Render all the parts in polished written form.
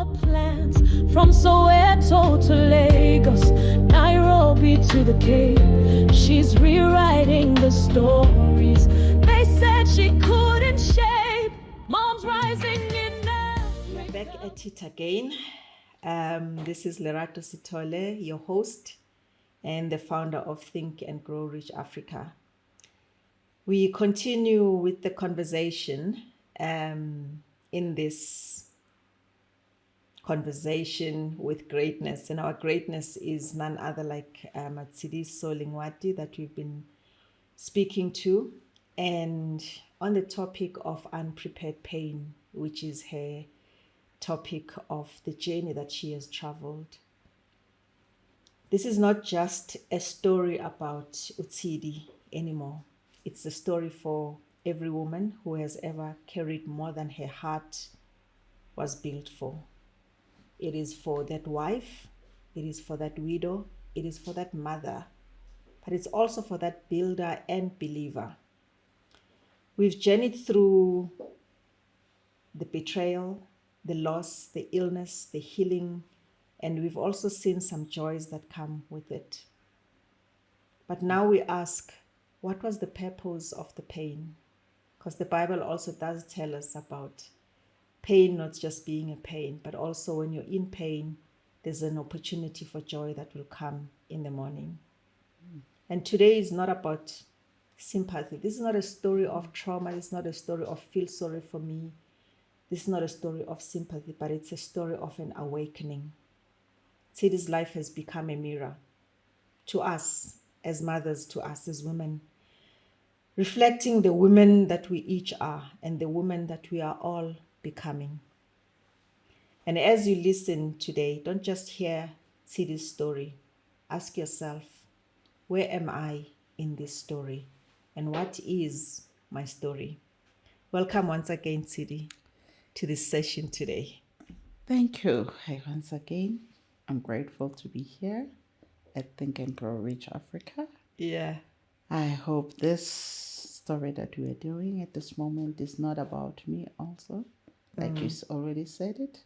her plans from Soweto to Lagos, Nairobi to the Cape. She's rewriting the stories they said she couldn't shape. Mom's rising in Africa. We're back at it again. This is Lerato Sithole, your host and the founder of Think and Grow Rich Africa. We continue with the conversation in this conversation with greatness. And our greatness is none other like Matshidiso Lengwati that we've been speaking to. And on the topic of unprepared pain, which is her topic of the journey that she has traveled. This is not just a story about Utsidi anymore. It's a story for every woman who has ever carried more than her heart was built for. It is for that wife, it is for that widow, it is for that mother, but it's also for that builder and believer. We've journeyed through the betrayal, the loss, the illness, the healing, and we've also seen some joys that come with it. But now we ask, what was the purpose of the pain? Because the Bible also does tell us about pain not just being a pain, but also when you're in pain, there's an opportunity for joy that will come in the morning. And today is not about sympathy. This is not a story of trauma. It's not a story of feel sorry for me. This is not a story of sympathy, but it's a story of an awakening. Tsidi's life has become a mirror to us as mothers, to us as women, reflecting the women that we each are and the women that we are all becoming. And as you listen today, don't just hear Tsidi's story. Ask yourself, where am I in this story? And what is my story? Welcome once again, Tsidi, to this session today. Thank you. Hi, once again. I'm grateful to be here at Think and Grow Rich Africa. Yeah. I hope this story that we are doing at this moment is not about me also. Like you already said it.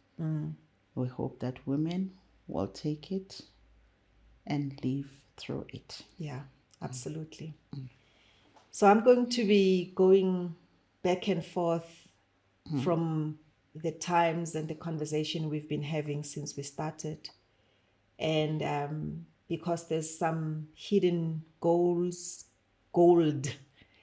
We hope that women will take it and live through it. Yeah, absolutely. So I'm going to be going back and forth from the times and the conversation we've been having since we started. And because there's some hidden gold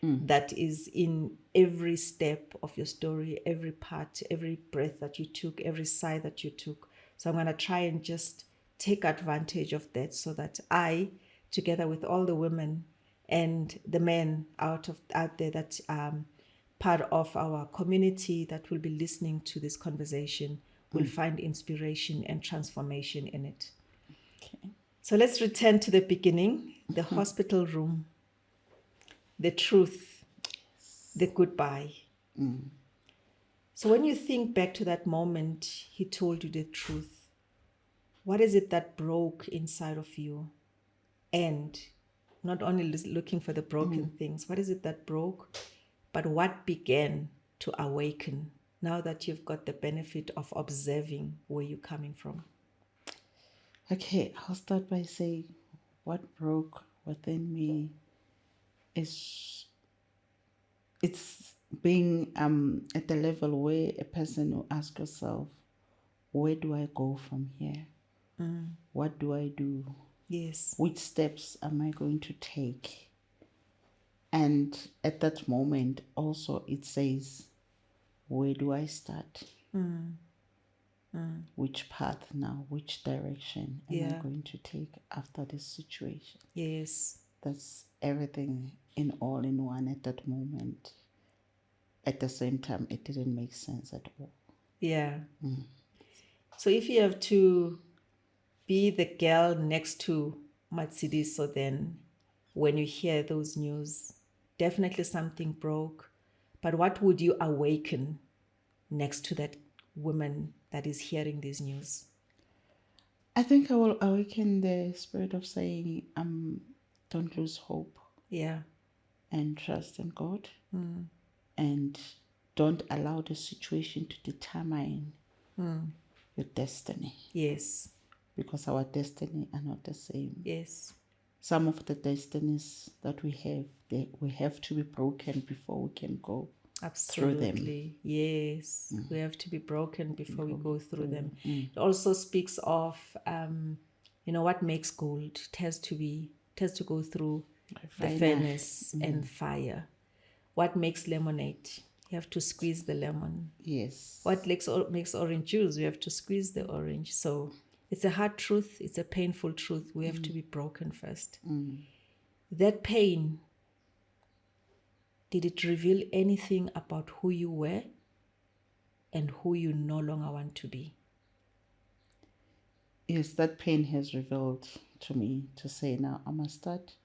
that is in every step of your story, every part, every breath that you took, every sigh that you took. So I'm going to try and just take advantage of that so that I, together with all the women and the men out there that part of our community that will be listening to this conversation, will find inspiration and transformation in it. Okay. So let's return to the beginning, the hospital room, the truth, the goodbye. So when you think back to that moment he told you the truth, what is it that broke inside of you? And not only looking for the broken things, what is it that broke? But what began to awaken now that you've got the benefit of observing where you're coming from? Okay, I'll start by saying what broke within me is it's being at the level where a person will ask yourself, where do I go from here? What do I do? Yes. Which steps am I going to take? And at that moment also it says, where do I start? Which path now? Which direction am I going to take after this situation? Yes. That's everything in all in one at that moment. At the same time, it didn't make sense at all. Yeah. So if you have to be the girl next to Matshidiso, then when you hear those news, definitely something broke. But what would you awaken next to that woman that is hearing this news? I think I will awaken the spirit of saying, don't lose hope. Yeah. And trust in God. And don't allow the situation to determine your destiny, Yes. because our destiny are not the same. Yes. Some of the destinies that we have to be broken before we can go through them. Absolutely. Yes. We have to be broken before we go through them. It also speaks of, what makes gold. It has to go through the furnace and fire. What makes lemonade? You have to squeeze the lemon. Yes. What makes orange juice? We have to squeeze the orange. So it's a hard truth. It's a painful truth. We have to be broken first. That pain, did it reveal anything about who you were and who you no longer want to be? Yes, that pain has revealed to me to say, now I must start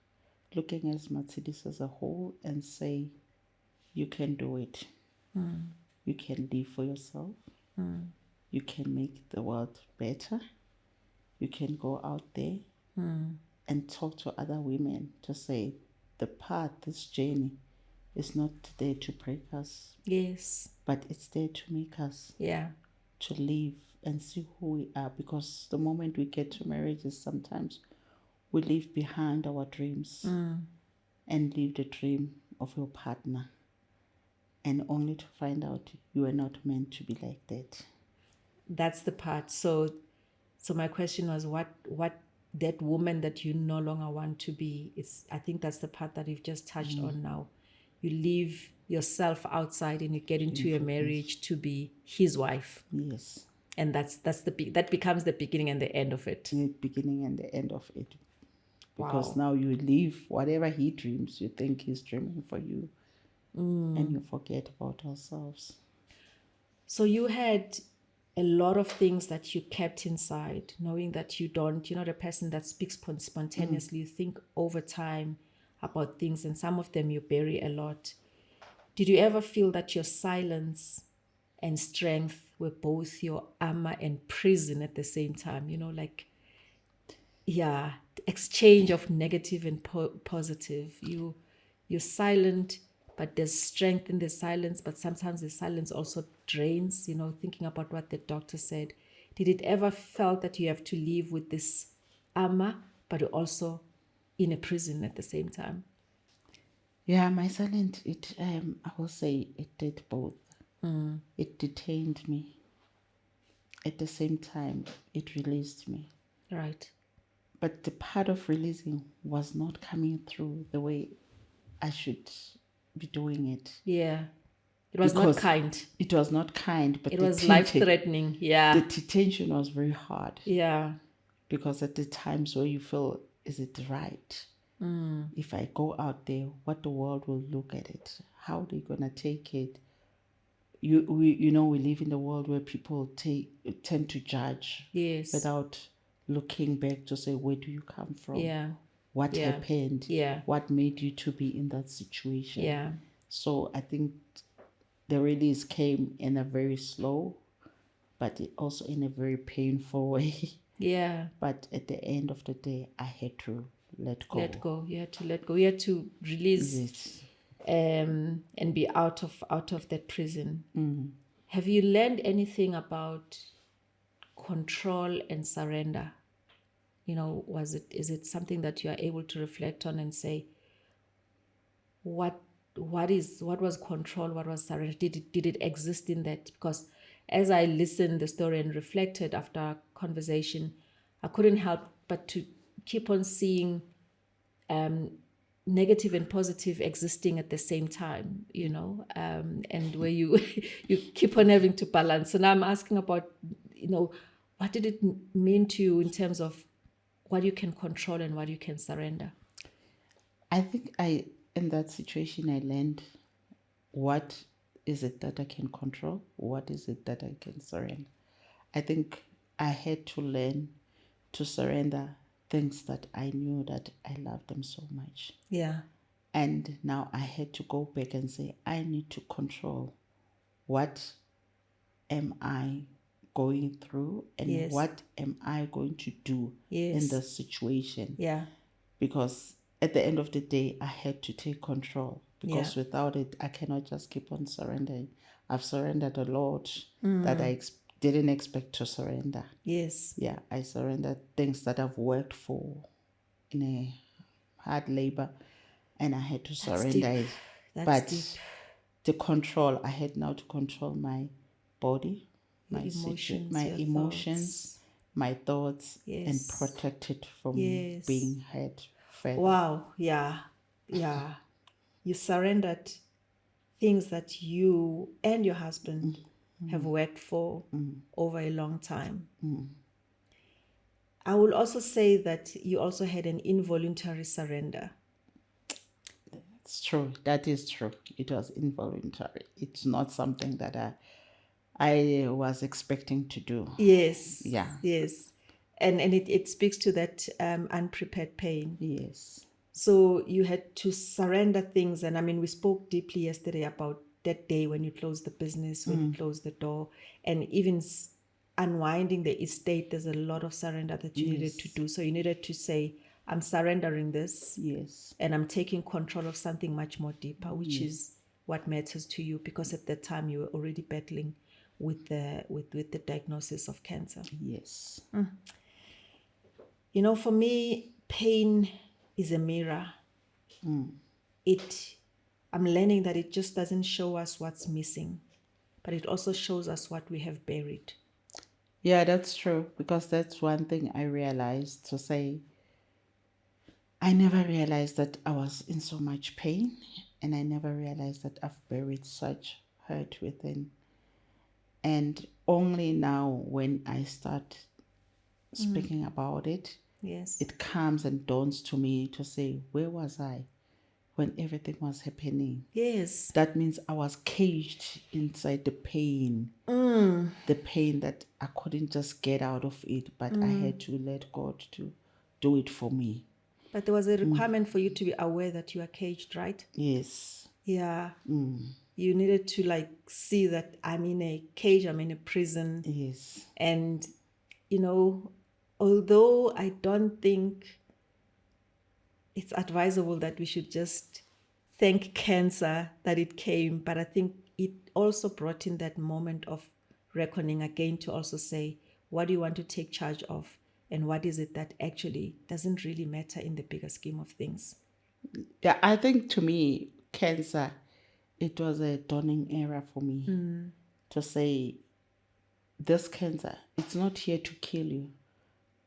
looking at Matshidiso as a whole and say, you can do it. You can live for yourself. You can make the world better. You can go out there and talk to other women to say, the path, this journey, is not there to break us, Yes. but it's there to make us, Yeah. to live and see who we are. Because the moment we get to marriages, sometimes we leave behind our dreams and leave the dream of your partner, and only to find out you are not meant to be like that. That's the part. So my question was, what that woman that you no longer want to be, I think that's the part that you've just touched on now. You leave yourself outside and you get into a marriage to be his wife. Yes. And that becomes the beginning and the end of it. The beginning and the end of it. Because Wow. now you leave whatever he dreams, you think he's dreaming for you. And you forget about ourselves. So you had a lot of things that you kept inside, knowing that you're not a person that speaks spontaneously. You think over time about things, and some of them you bury a lot. Did you ever feel that your silence and strength were both your armor and prison at the same time? The exchange of negative and positive. You're silent, but there's strength in the silence, but sometimes the silence also drains, thinking about what the doctor said. Did it ever felt that you have to live with this armor, but also in a prison at the same time? Yeah, my silence, I will say it did both. It detained me. At the same time, it released me. Right. But the part of releasing was not coming through the way I should be doing it. Yeah. It was not kind. It was not kind, but it was life-threatening. Yeah. The detention was very hard. Yeah. Because at the times where you feel, is it right? If I go out there, what the world will look at it? How are they gonna take it? We live in a world where people tend to judge. Yes. Without looking back to say, where do you come from? Yeah. What happened? Yeah. What made you to be in that situation? Yeah. So I think the release came in a very slow, but also in a very painful way. Yeah. But at the end of the day, I had to let go. Let go. You had to let go. You had to release. Yes. And be out of that prison. Have you learned anything about control and surrender? Is it something that you are able to reflect on and say, what was control, what was surrender? Did it exist in that? Because as I listened the story and reflected after our conversation, I couldn't help but to keep on seeing negative and positive existing at the same time, and where you keep on having to balance. So now I'm asking about, what did it mean to you in terms of what you can control and what you can surrender? I think in that situation, I learned what is it that I can control, what is it that I can surrender. I think I had to learn to surrender things that I knew that I loved them so much. Yeah. And now I had to go back and say, I need to control what am I going through and what am I going to do in this situation. Yeah. Because at the end of the day, I had to take control. Because without it, I cannot just keep on surrendering. I've surrendered a lot that didn't expect to surrender. Yes. Yeah, I surrendered things that I've worked for in a hard labor, and I had to surrender deep. it. That's But deep. the control, I had now to control my body, Your my emotions, my your emotions, my thoughts, and Yes. protect it from Yes. being hurt further. Wow. Yeah. Yeah. You surrendered things that you and your husband have worked for over a long time. I will also say that you also had an involuntary surrender. It's true. That is true. It was involuntary. It's not something that I was expecting to do. Yes. Yeah. Yes. And it speaks to that unprepared pain. Yes. So you had to surrender things. And I mean, we spoke deeply yesterday about that day when you closed the business, when you closed the door, and even unwinding the estate. There's a lot of surrender that you needed to do. So you needed to say, I'm surrendering this. Yes. And I'm taking control of something much more deeper, which is what matters to you, because at that time you were already battling with the diagnosis of cancer. Yes. You know, for me, pain is a mirror. I'm learning that it just doesn't show us what's missing, but it also shows us what we have buried. Yeah, that's true. Because that's one thing I realized, to say, I never realized that I was in so much pain, and I never realized that I've buried such hurt within. And only now, when I start speaking about it, Yes. it comes and dawns to me to say, where was I when everything was happening? Yes. That means I was caged inside the pain. The pain that I couldn't just get out of it, but I had to let God to do it for me. But there was a requirement for you to be aware that you are caged, right? Yes. Yeah. You needed to see that I'm in a cage, I'm in a prison. Yes. And, although I don't think it's advisable that we should just thank cancer that it came, but I think it also brought in that moment of reckoning again, to also say, what do you want to take charge of? And what is it that actually doesn't really matter in the bigger scheme of things? Yeah, I think to me, cancer, it was a dawning era for me to say, this cancer, it's not here to kill you,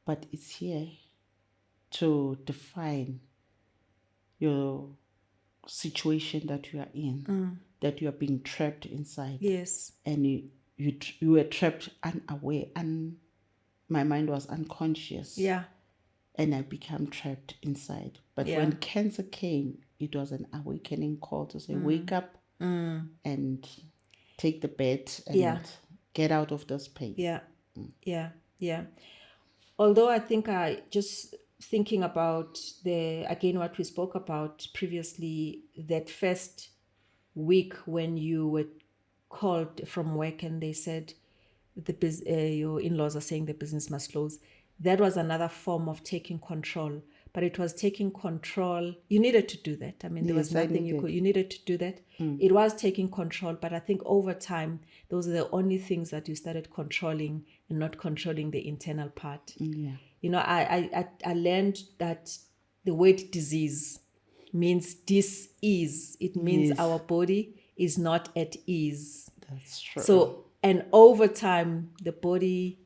but it's here to define your situation that you are in, that you are being trapped inside. Yes. And you were trapped unaware, and my mind was unconscious. Yeah. And I became trapped inside. But Yeah. when cancer came, it was an awakening call to say, wake up and take the bed and get out of this pain. Yeah. Yeah. Yeah. Although I think I just thinking about what we spoke about previously, that first week when you were called from work and they said your in-laws are saying the business must close. That was another form of taking control, but it was taking control. You needed to do that. I mean, there was nothing you needed to do that. It was taking control, but I think over time, those are the only things that you started controlling and not controlling the internal part. Yeah. I learned that the word disease means dis-ease. It means our body is not at ease. That's true. So, and over time, the body,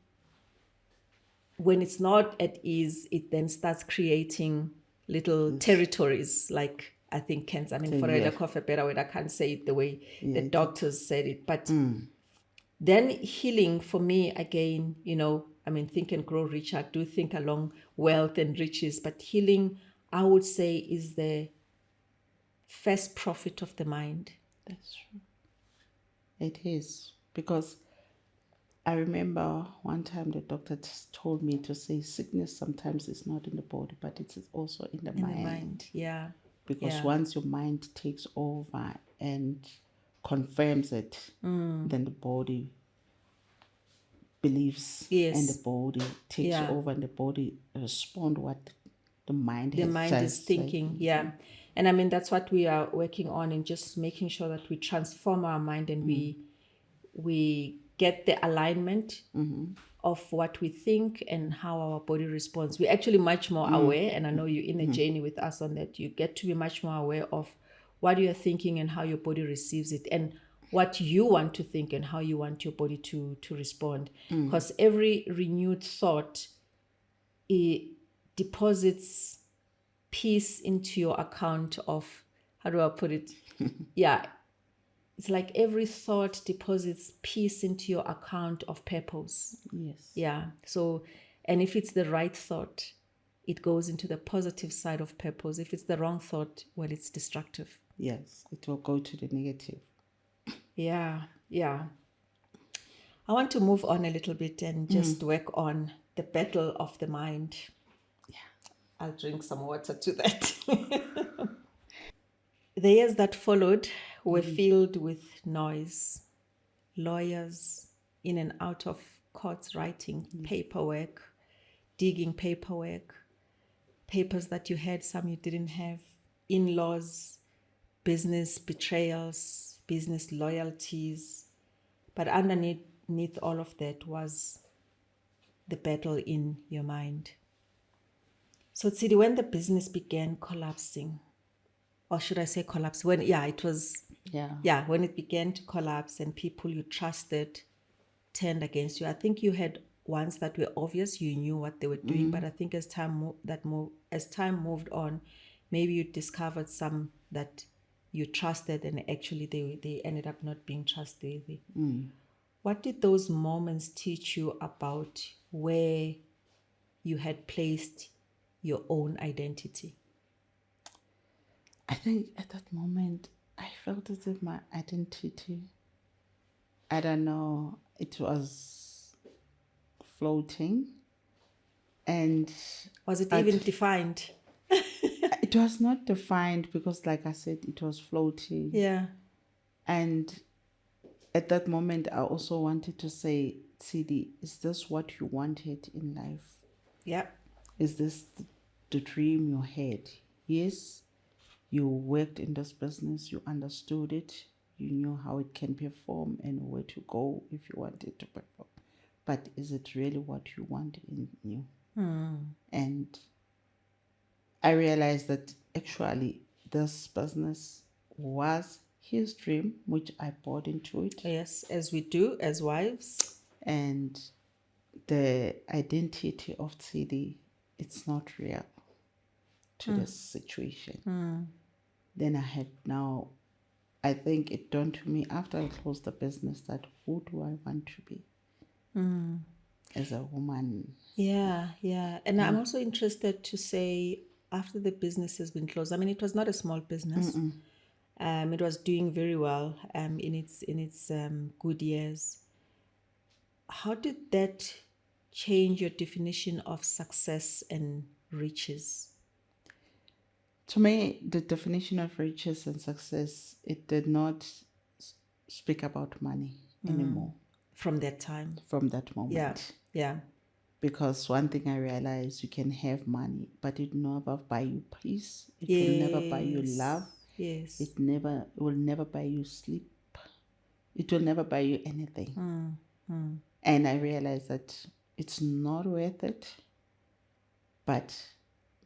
when it's not at ease, it then starts creating little territories, like I think cancer. I mean, for a lack of a better word, I can't say it the way the doctors said it. But then healing for me, again, Think and Grow Rich. I do think along wealth and riches, but healing, I would say, is the first profit of the mind. That's true. It is. Because I remember one time the doctor told me to say, sickness sometimes is not in the body, but it's also in the mind. In the mind, yeah. Because once your mind takes over and confirms it, then the body believes, and the body takes over, and the body responds what the mind is thinking. Yeah. And I mean, that's what we are working on, and just making sure that we transform our mind and we get the alignment of what we think and how our body responds. We're actually much more aware, and I know you're in a journey with us on that. You get to be much more aware of what you're thinking and how your body receives it, and what you want to think and how you want your body to respond. Because every renewed thought, it deposits peace into your account of, how do I put it? Yeah, it's like every thought deposits peace into your account of purpose. Yes. Yeah. So, and if it's the right thought, it goes into the positive side of purpose. If it's the wrong thought, well, it's destructive. Yes, it will go to the negative. Yeah. Yeah. I want to move on a little bit and just work on the battle of the mind. Yeah. I'll drink some water to that. The years that followed were filled with noise, lawyers in and out of courts writing paperwork, digging paperwork, papers that you had, some you didn't have, in-laws, business betrayals, business loyalties. But underneath all of that was the battle in your mind. So Tsidi, when the business began collapsing, or should I say collapse? When when it began to collapse and people you trusted turned against you. I think you had ones that were obvious, you knew what they were doing, but I think as time moved on, maybe you discovered some that you trusted and actually they ended up not being trustworthy. What did those moments teach you about where you had placed your own identity? I think at that moment, I felt as if my identity, I don't know, it was floating. And was it even defined? It was not defined because, like I said, it was floating. Yeah. And at that moment, I also wanted to say, Tsidi, is this what you wanted in life? Yeah. Is this the dream you had? Yes, you worked in this business, you understood it, you knew how it can perform and where to go if you wanted to perform. But is it really what you want in you? And I realized that actually this business was his dream, which I bought into it. Yes, as we do as wives. And the identity of Tsidi, it's not real to this situation. Then I think it dawned to me after I closed the business that who do I want to be as a woman? Yeah. And I'm also interested to say, after the business has been closed, I mean, it was not a small business. It was doing very well in its good years. How did that change your definition of success and riches? To me, the definition of riches and success, it did not speak about money anymore. From that time. From that moment. Yeah. Because one thing I realized, you can have money, but it will never buy you peace. It will never buy you love. Yes. It will never buy you sleep. It will never buy you anything. And I realized that it's not worth it. But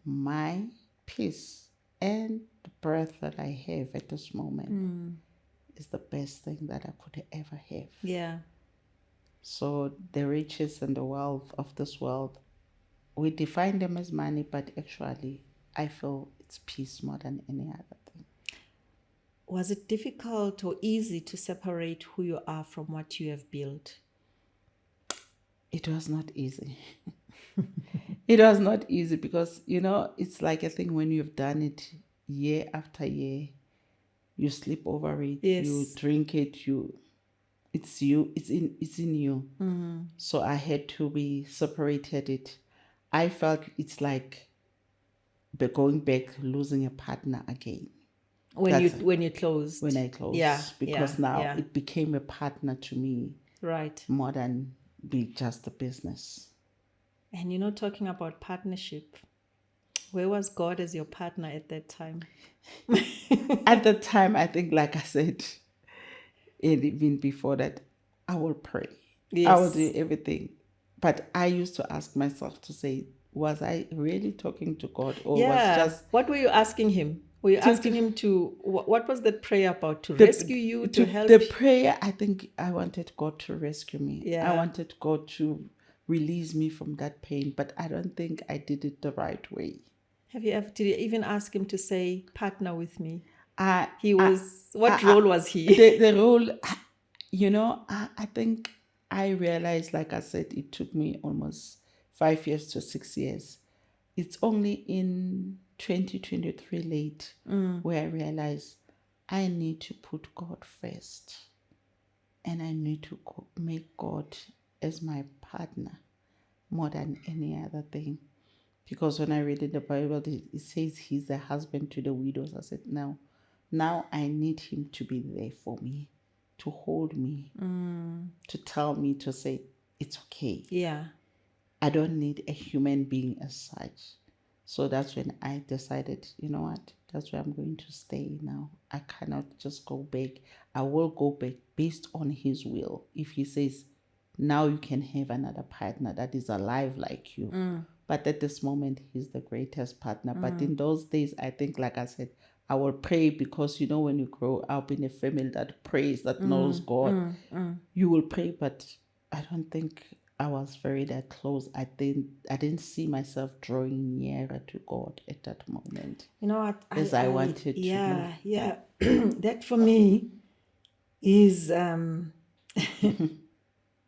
my peace and the breath that I have at this moment is the best thing that I could ever have. Yeah. So the riches and the wealth of this world, we define them as money, but actually I feel it's peace more than any other thing. Was it difficult or easy to separate who you are from what you have built? It was not easy. It was not easy because, it's like a thing when you've done it year after year, you sleep over it, you drink it, it's in you. So I had to be separated it. I felt it's like going back, losing a partner again. When you closed. When I closed. Yeah. Because now it became a partner to me. Right. More than be just a business. And talking about partnership, where was God as your partner at that time? At the time, I think, like I said, and even before that, I will pray. I will do Yes. everything. But I used to ask myself to say, was I really talking to God, or was Yeah. just What were you asking him? Were you to asking him to, what was that prayer about? To the rescue you, to to the help? prayer? I think I wanted God to rescue me. I Yeah. wanted God to release me from that pain, but I don't think I did it the right way. Did you even ask him to say, partner with me? I, I, What I, role was he? the role, I think I realized, like I said, it took me almost 5 years to 6 years. It's only in 2023 late where I realized I need to put God first, and I need to make God as my partner more than any other thing. Because when I read in the Bible, it says he's the husband to the widows. I said, no, now I need him to be there for me, to hold me, to tell me, to say, it's okay. Yeah. I don't need a human being as such. So that's when I decided, you know what, that's where I'm going to stay now. I cannot just go back. I will go back based on his will. If he says, now you can have another partner that is alive like you. But at this moment, he's the greatest partner. But in those days, I think, like I said, I will pray because, when you grow up in a family that prays, that knows God, you will pray. But I don't think I was very that close. I didn't see myself drawing nearer to God at that moment You know what? as I wanted to do. Yeah. That for me is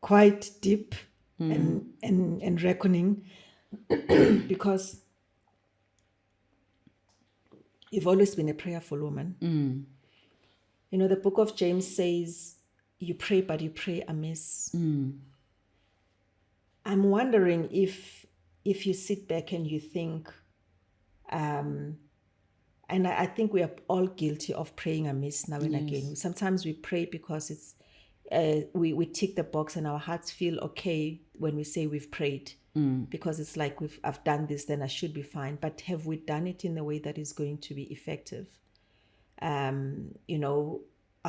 quite deep and reckoning because you've always been a prayerful woman. The book of James says, you pray, but you pray amiss. I'm wondering if you sit back and you think, and I think we are all guilty of praying amiss now and again. Sometimes we pray because it's we tick the box and our hearts feel okay when we say we've prayed, because it's like I've done this, then I should be fine. But have we done it in a way that is going to be effective? Are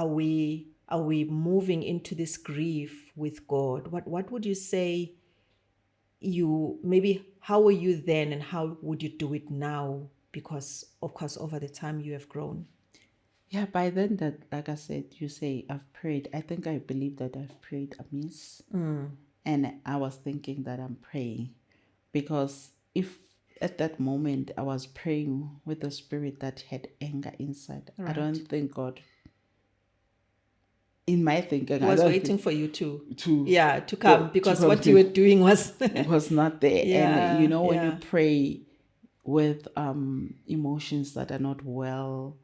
we moving into this grief with God? What would you say? How were you then, and how would you do it now? Because of course, over the time you have grown. Yeah, by then, that, like I said, you say I've prayed. I think I believe that I've prayed amiss. And I was thinking that I'm praying because if at that moment I was praying with a spirit that had anger inside, I Right. don't think God, in my thinking, I Was don't waiting think for you to to to come, because come what you were doing was was not there. And when you yeah. pray with emotions that are not well,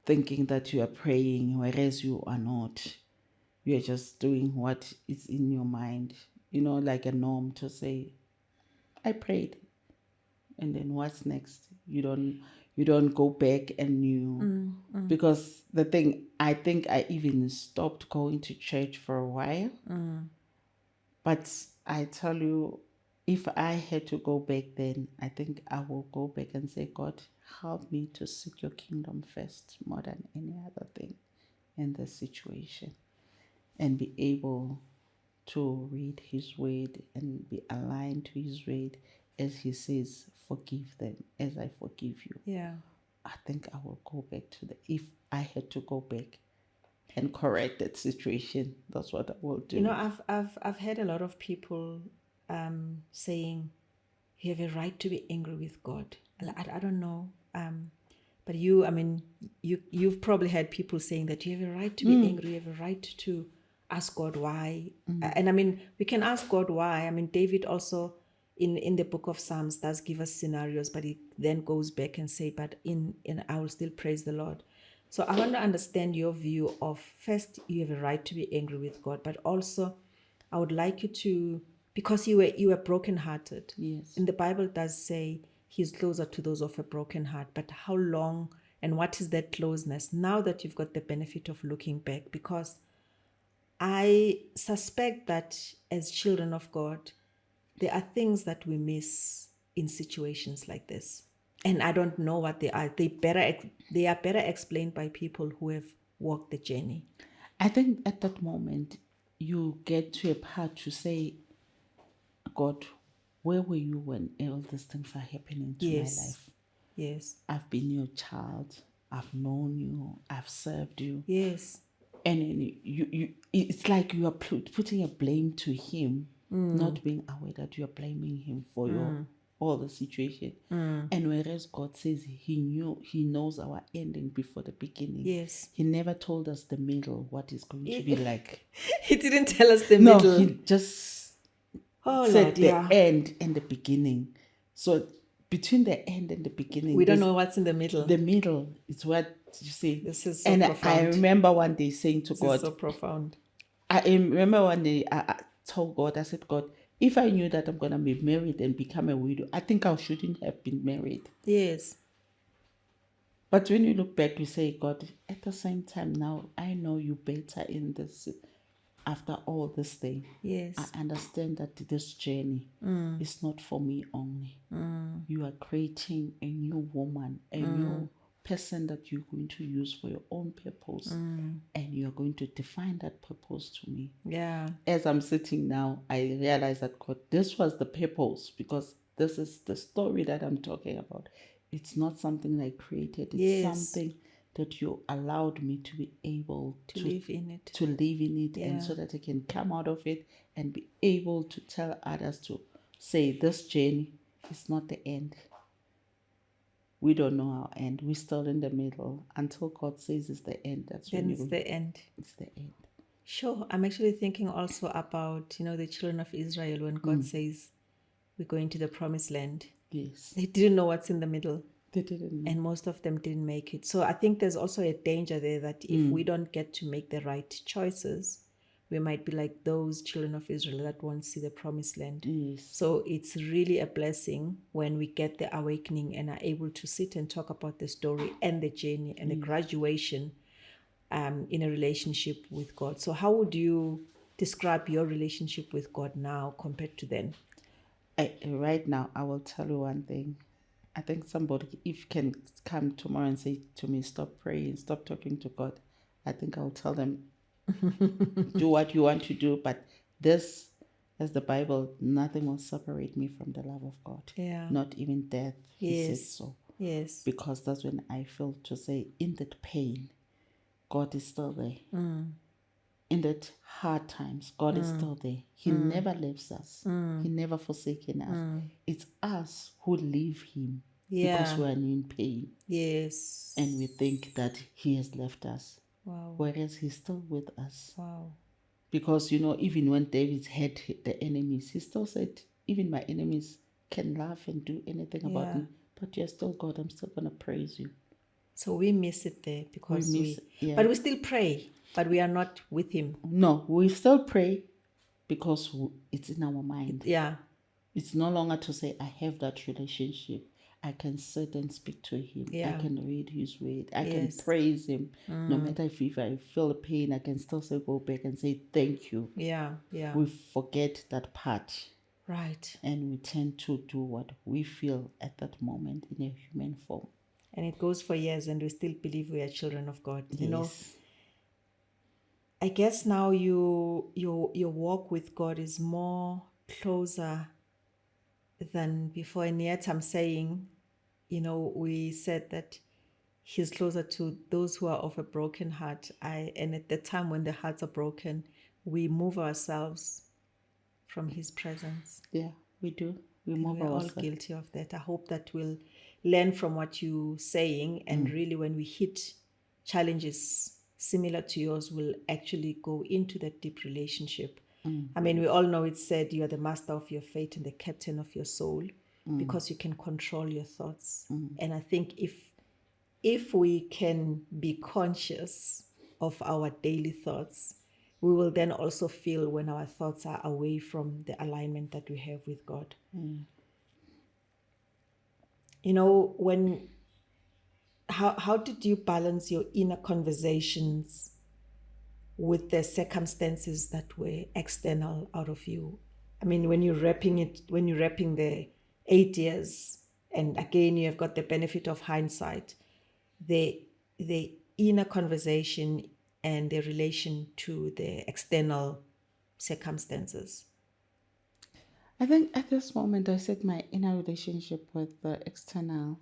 thinking that you are praying, whereas you are not. You are just doing what is in your mind, like a norm to say, I prayed. And then what's next? You don't go back and because the thing, I think I even stopped going to church for a while. But I tell you, if I had to go back then, I think I will go back and say, God, help me to seek your kingdom first more than any other thing in this situation, and be able to read his word and be aligned to his word as he says, forgive them as I forgive you. Yeah. I think I will go back to if I had to go back and correct that situation, that's what I will do. I've heard a lot of people saying you have a right to be angry with God. I don't know, but you've probably had people saying that you have a right to be angry, you have a right to ask God why. And we can ask God why. David also in the book of Psalms does give us scenarios, but he then goes back and say, but in I will still praise the Lord. So I want to understand your view of, first, you have a right to be angry with God, but also I would like you to, because you were brokenhearted. Yes. And the Bible does say he's closer to those of a broken heart. But how long and what is that closeness now that you've got the benefit of looking back? Because I suspect that as children of God, there are things that we miss in situations like this. And I don't know what they are. They are better explained by people who have walked the journey. I think at that moment, you get to a part to say, God, where were you when all these things are happening to my Yes. life? Yes. I've been your child. I've known you. I've served you. Yes. And then it's like you are putting a blame to him, not being aware that you are blaming him for your all the situation. And whereas God says he knows our ending before the beginning. Yes. He never told us the middle, what it's going to be like. He didn't tell us the No, middle. he just Oh, said Lord, the yeah. end and the beginning. So between the end and the beginning, We don't there's know what's in the middle. the middle is what you see. This is so and I profound. remember one day saying to This God, is so profound. I remember one day I told God, I said, God, if I knew that I'm going to be married and become a widow, I think I shouldn't have been married. Yes. But when you look back, you say, God, at the same time now, I know you better in this. After all this thing, Yes. I understand that this journey is not for me only. You are creating a new woman, a new person that you're going to use for your own purpose, and you're going to define that purpose to me. Yeah. As I'm sitting now, I realize that God, this was the purpose, because this is the story that I'm talking about. It's not something I created. It's Yes. something that you allowed me to be able To live in it. to live in it, Yeah. and so that I can come out of it and be able to tell others to say, this journey is not the end. We don't know our end. We're still in the middle until God says it's the end. That's Then when it's the end. it's the end. Sure. I'm actually thinking also about, the children of Israel when God says we're going to the promised land. Yes, They didn't know what's in the middle. they didn't know. And most of them didn't make it. So I think there's also a danger there that if we don't get to make the right choices, we might be like those children of Israel that won't see the promised land. Yes. So it's really a blessing when we get the awakening and are able to sit and talk about the story and the journey and the graduation in a relationship with God. So how would you describe your relationship with God now compared to then? Right now, I will tell you one thing. I think somebody, if can come tomorrow and say to me, stop praying, stop talking to God, I think I'll tell them, do what you want to do. But this, as the Bible, nothing will separate me from the love of God. Yeah. Not even death. He said Yes. so. Yes. Because that's when I feel to say, in that pain, God is still there. In that hard times, God is still there. He never leaves us. He never forsaken us. It's us who leave him because Yeah. we are in pain. Yes. And we think that he has left us. Wow. Whereas he's still with us. Wow. Because, even when David had the enemies, he still said, even my enemies can laugh and do anything about Yeah. me. But you're still God. I'm still going to praise you. So we miss it there because yeah. but we still pray, but we are not with him. No, we still pray because it's in our mind. Yeah. It's no longer to say, I have that relationship. I can sit and speak to him. Yeah. I can read his word. I can Yes. praise him. No matter if I feel pain, I can still say, go back and say, thank you. Yeah. Yeah. We forget that part. Right. And we tend to do what we feel at that moment in a human form. And it goes for years and we still believe we are children of God. Yes. I guess now your walk with God is more closer than before. And yet I'm saying, we said that he's closer to those who are of a broken heart. And at the time when the hearts are broken, we move ourselves from his presence. Yeah, we do. We And move we're all ourselves. guilty of that. I hope that we'll learn from what you're saying, and really when we hit challenges similar to yours, we'll actually go into that deep relationship. I mean, we all know it's said you are the master of your fate and the captain of your soul because you can control your thoughts. And I think if we can be conscious of our daily thoughts, we will then also feel when our thoughts are away from the alignment that we have with God. How did you balance your inner conversations with the circumstances that were external out of you? I mean, when you're wrapping the 8 years, and again, you have got the benefit of hindsight, the inner conversation and the relation to the external circumstances? I think at this moment, I said my inner relationship with the external.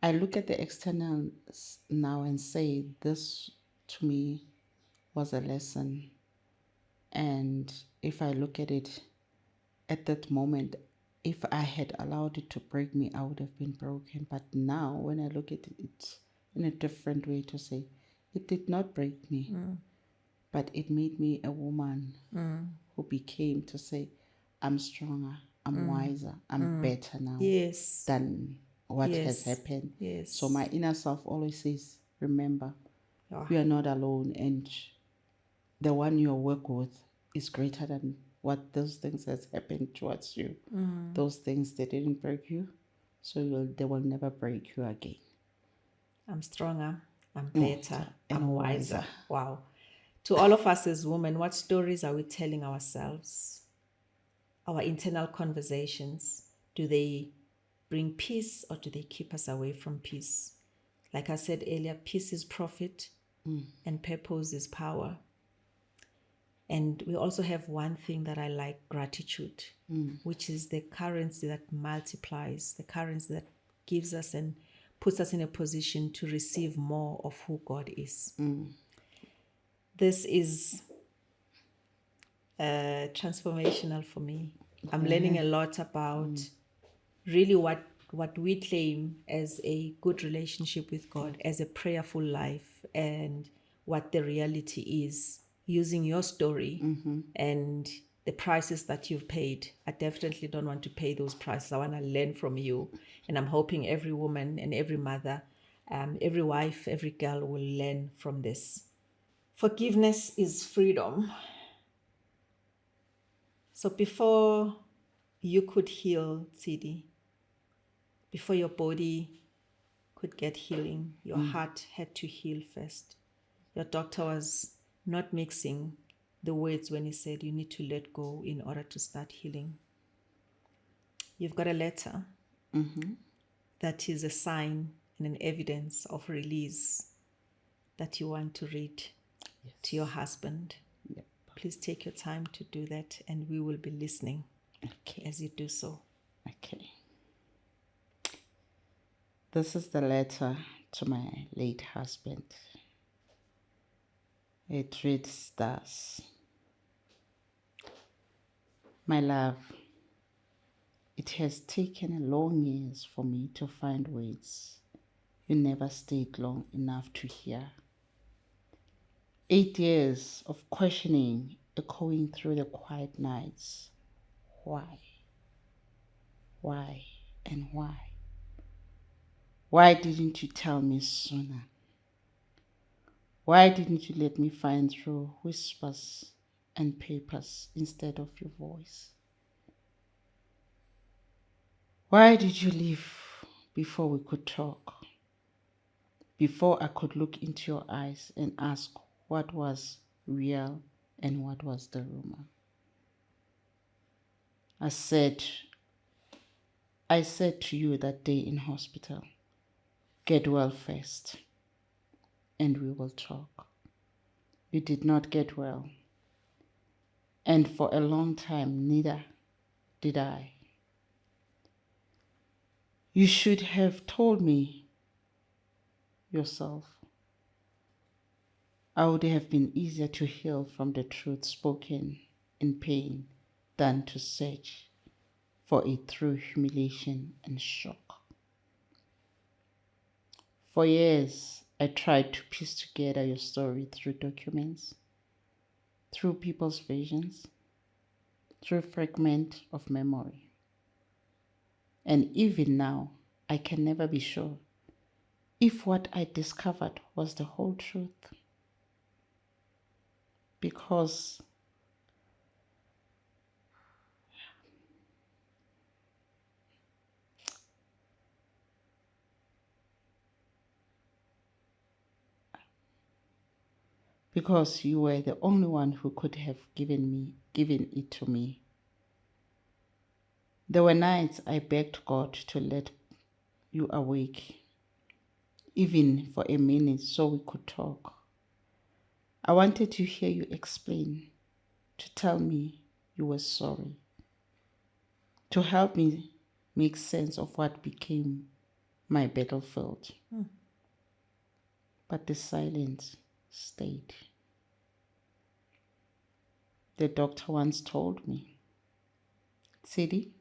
I look at the external now and say, this to me was a lesson. And if I look at it at that moment, if I had allowed it to break me, I would have been broken. But now, when I look at it in a different way, to say, it did not break me, but it made me a woman who became to say, I'm stronger, I'm wiser, I'm better now Yes. than what has Yes. happened. Yes. So my inner self always says, remember, Ah. you are not alone, and the one you work with is greater than what those things has happened towards you. Those things, they didn't break you, so they will never break you again. I'm stronger, I'm Oh, better, and I'm wiser. wiser. Wow. To all of us as women, what stories are we telling ourselves? Our internal conversations, do they bring peace or do they keep us away from peace? Like I said earlier, peace is profit and purpose is power. And we also have one thing that I like, gratitude, which is the currency that multiplies, the currency that gives us and puts us in a position to receive more of who God is. This is transformational for me. I'm learning a lot about really what we claim as a good relationship with God, as a prayerful life, and what the reality is, using your story and the prices that you've paid. I definitely don't want to pay those prices. I want to learn from you. And I'm hoping every woman and every mother, every wife, every girl will learn from this. Forgiveness is freedom. So before you could heal, Tsidi, before your body could get healing, your heart had to heal first. Your doctor was not mixing the words when he said you need to let go in order to start healing. You've got a letter that is a sign and an evidence of release that you want to read to your husband. Yep. Please take your time to do that, and we will be listening as you do so. Okay. This is the letter to my late husband. It reads thus: My love, it has taken a long years for me to find words you never stayed long enough to hear. 8 years of questioning echoing through the quiet nights. Why? Why and why? Why didn't you tell me sooner? Why didn't you let me find through whispers and papers instead of your voice? Why did you leave before we could talk? Before I could look into your eyes and ask what was real and what was the rumor? I said to you that day in hospital, get well first and we will talk. You did not get well. And for a long time, neither did I. You should have told me yourself. I would have been easier to heal from the truth spoken in pain than to search for it through humiliation and shock. For years, I tried to piece together your story through documents, through people's visions, through fragments of memory. And even now, I can never be sure if what I discovered was the whole truth. Because you were the only one who could have given it to me. There were nights I begged God to let you awake, even for a minute, so we could talk. I wanted to hear you explain to tell me you were sorry, to help me make sense of what became my battlefield. But the silence stayed. The doctor once told me, Sidi,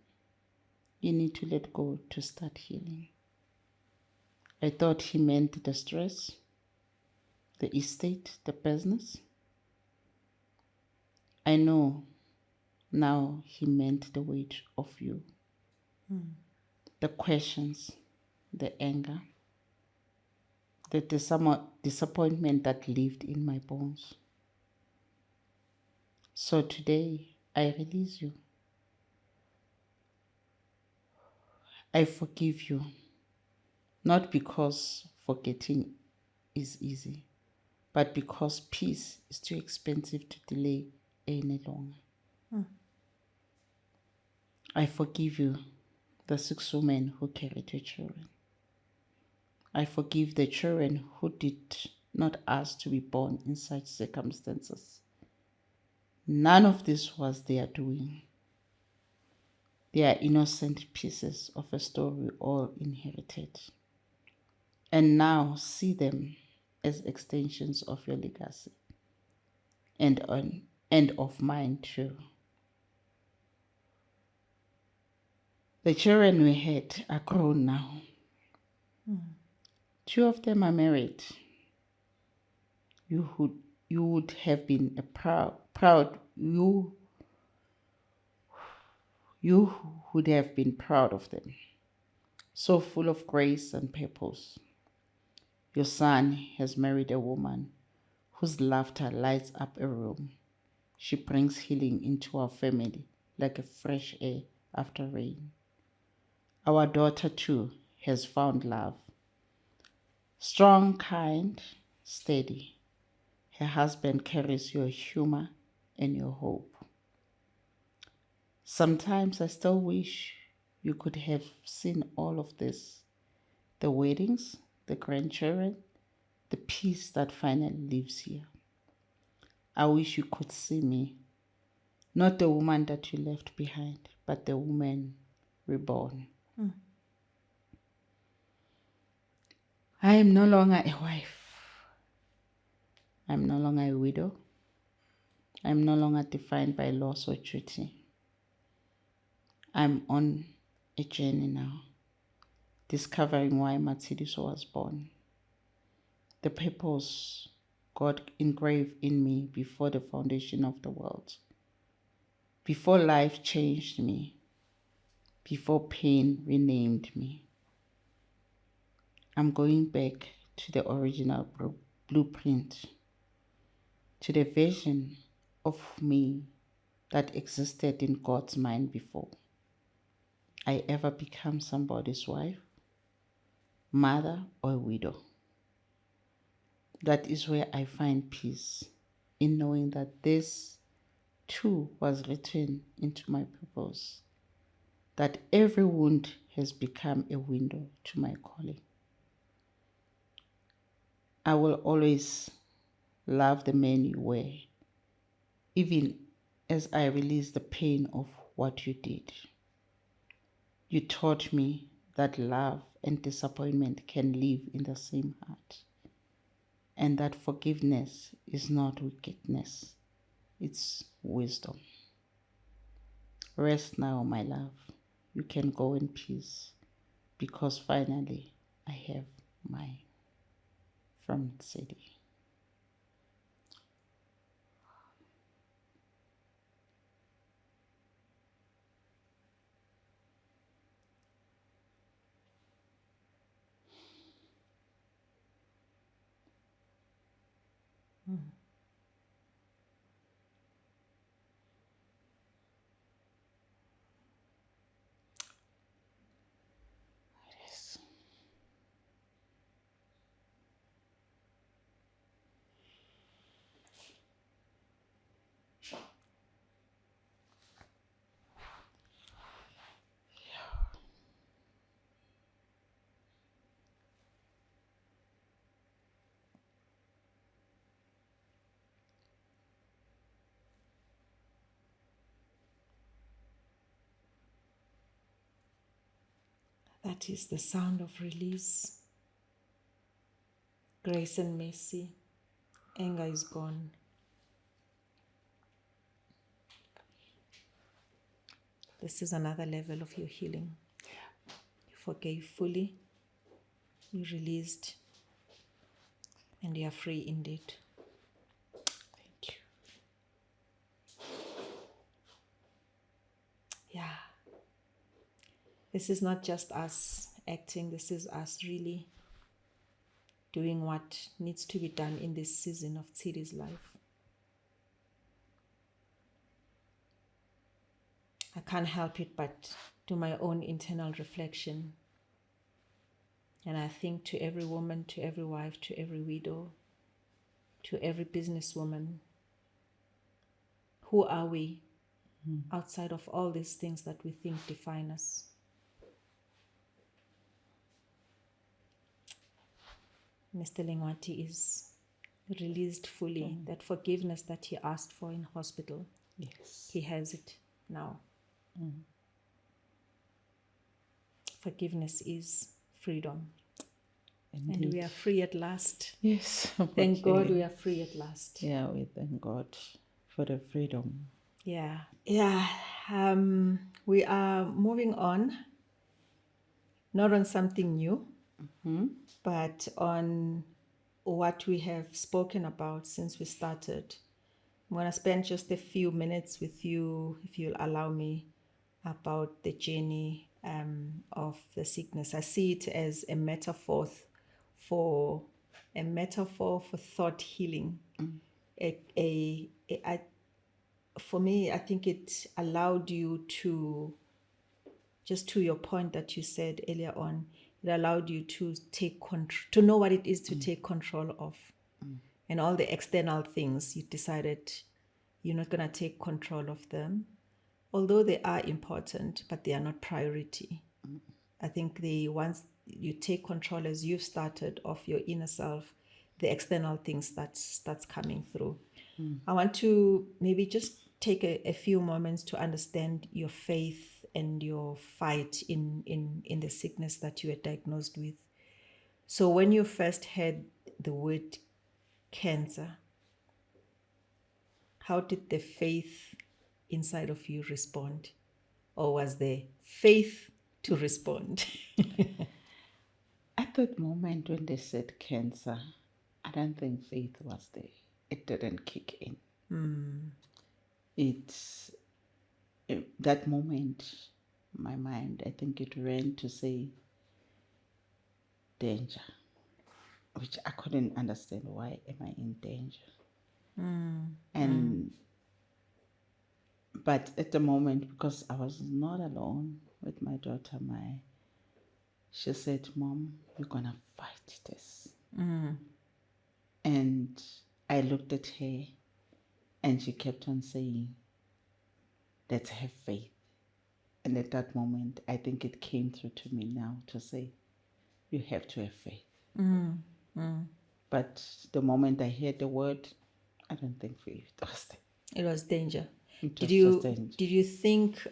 you need to let go to start healing. I thought he meant the stress, the estate, the business. I know now he meant the weight of you, the questions, the anger, the disappointment that lived in my bones. So today, I release you. I forgive you, not because forgetting is easy, but because peace is too expensive to delay any longer. I forgive you, the 6 women who carried your children. I forgive the children who did not ask to be born in such circumstances. None of this was their doing. They are innocent pieces of a story we all inherited. And now see them as extensions of your legacy and of mine too. The children we had are grown now. 2 of them are married. You would have been a you would have been proud of them. So full of grace and purpose. Your son has married a woman whose laughter lights up a room. She brings healing into our family like a fresh air after rain. Our daughter too has found love. Strong, kind, steady. Her husband carries your humor and your hope. Sometimes I still wish you could have seen all of this. The weddings, the grandchildren, the peace that finally lives here. I wish you could see me. Not the woman that you left behind, but the woman reborn. I am no longer a wife. I'm no longer a widow. I'm no longer defined by loss or duty. I'm on a journey now, discovering why Matshidiso was born. The purpose God engraved in me before the foundation of the world. Before life changed me. Before pain renamed me. I'm going back to the original blueprint, to the vision of me that existed in God's mind before I ever become somebody's wife, mother, or widow. That is where I find peace, in knowing that this too was written into my purpose, that every wound has become a window to my calling. I will always love the man you were, even as I release the pain of what you did. You taught me that love and disappointment can live in the same heart, and that forgiveness is not wickedness, it's wisdom. Rest now, my love. You can go in peace, because finally I have mine. From City. Yes. That is the sound of release. Grace and mercy. Anger is gone. This is another level of your healing. You forgave fully. You released. And you are free indeed. Thank you. Yeah. This is not just us acting. This is us really doing what needs to be done in this season of Tsidi's life. I can't help it but do my own internal reflection. And I think to every woman, to every wife, to every widow, to every businesswoman, who are we outside of all these things that we think define us? Mr. Lengwati is released fully. That forgiveness that he asked for in hospital, Yes. he has it now. Forgiveness is freedom. Indeed. And we are free at last. Yes. Thank God we are free at last. Yeah, we thank God for the freedom. Yeah. Yeah. We are moving on, not on something new, but on what we have spoken about since we started. I'm going to spend just a few minutes with you, if you'll allow me, about the journey of the sickness. I see it as a metaphor for thought healing. For me, I think it allowed you to, just to your point that you said earlier on, it allowed you to take control, to know what it is to take control of. And all the external things, you decided you're not going to take control of them, although they are important, but they are not priority. I think once you take control, as you've started, of your inner self, the external things that's coming through. I want to maybe just take a few moments to understand your faith and your fight in the sickness that you were diagnosed with. So when you first heard the word cancer, how did the faith inside of you respond? Or was there faith to respond? At that moment when they said cancer, I don't think faith was there. It didn't kick in. That moment, my mind, I think it ran to say danger, which I couldn't understand. Why am I in danger? But at the moment, because I was not alone with my daughter, she said, "Mom, you're gonna fight this." And I looked at her, and she kept on saying, "Let's have faith." And at that moment, I think it came through to me now to say, you have to have faith. But the moment I heard the word, I don't think faith was there. It was danger. It Did was you just danger. did you think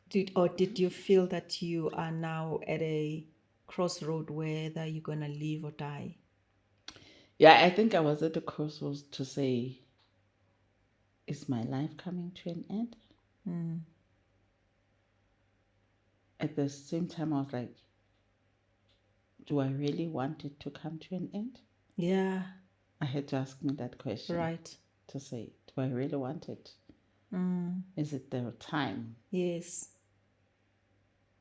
did you feel that you are now at a crossroad whether you're gonna live or die? Yeah, I think I was at the crossroads to say, is my life coming to an end? At the same time, I was like, do I really want it to come to an end? Yeah, I had to ask me that question. right. To say, do I really want it? Is it the time? Yes.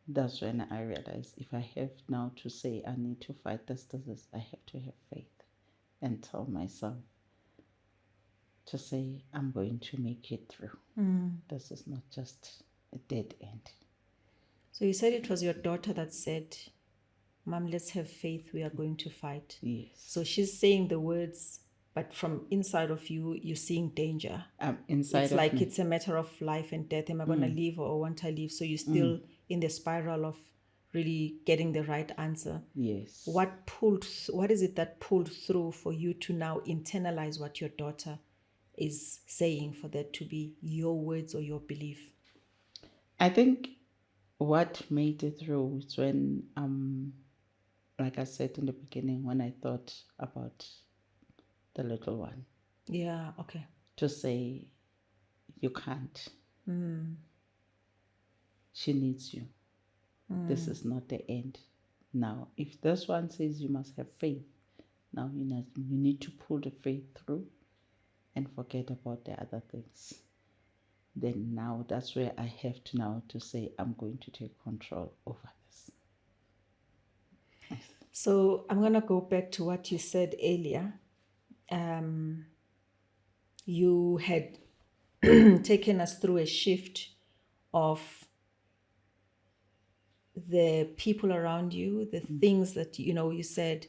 That's when I realized if I have now to say I need to fight this disease, I have to have faith and tell myself to say I'm going to make it through. This is not just a dead end. So you said it was your daughter that said, "Mom, let's have faith, we are going to fight." Yes. So she's saying the words, but from inside of you, you're seeing danger. Inside It's of like me. it's a matter of life and death. Am I going to live or won't I live? So you're still in the spiral of really getting the right answer. Yes. What is it that pulled through for you to now internalize what your daughter is saying, for that to be your words or your belief? I think what made it through is when, like I said in the beginning, when I thought about the little one, Yeah, okay. to say, you can't. Mm. She needs you. This is not the end. Now, if this one says you must have faith, now you need to pull the faith through and forget about the other things. Then now that's where I have to now to say I'm going to take control over this. So I'm going to go back to what you said earlier. You had taken us through a shift of the people around you, the things that, you said,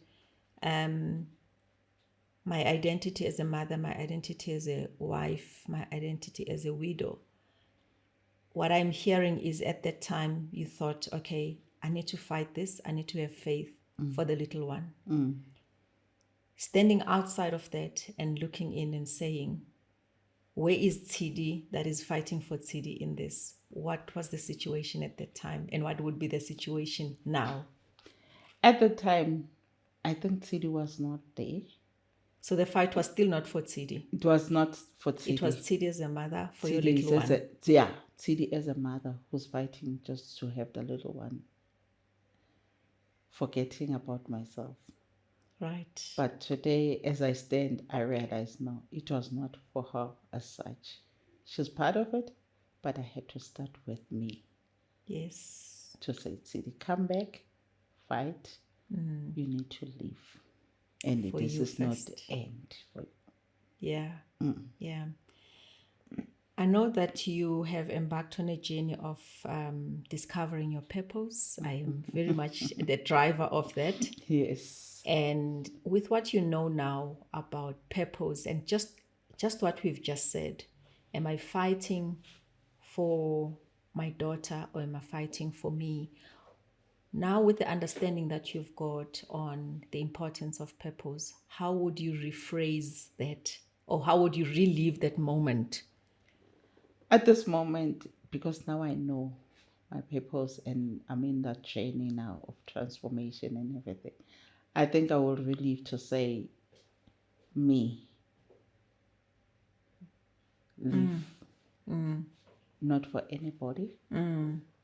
my identity as a mother, my identity as a wife, my identity as a widow. What I'm hearing is at that time you thought, okay, I need to fight this. I need to have faith for the little one. Standing outside of that and looking in and saying, where is Tshidi that is fighting for Tshidi in this? What was the situation at that time? And what would be the situation now? At the time, I think Tshidi was not there. So the fight was still not for Tshidi. It was not for Tshidi. It was Tshidi as a mother for your Tshidi little one. Tshidi as a mother who's fighting just to have the little one, forgetting about myself. Right. But today, as I stand, I realize no, it was not for her as such. She's part of it, but I had to start with me. Yes. To say, Tshidi, come back, fight. You need to leave. And For this you is not first. the end for you. Yeah. Yeah. I know that you have embarked on a journey of discovering your purpose. I am very much the driver of that. Yes. And with what you know now about purpose and just what we've just said, am I fighting for my daughter or am I fighting for me? Now, with the understanding that you've got on the importance of purpose, how would you rephrase that, or how would you relive that moment? At this moment, because now I know my purpose and I'm in that journey now of transformation and everything, I think I will relieve to say, me, live, not for anybody,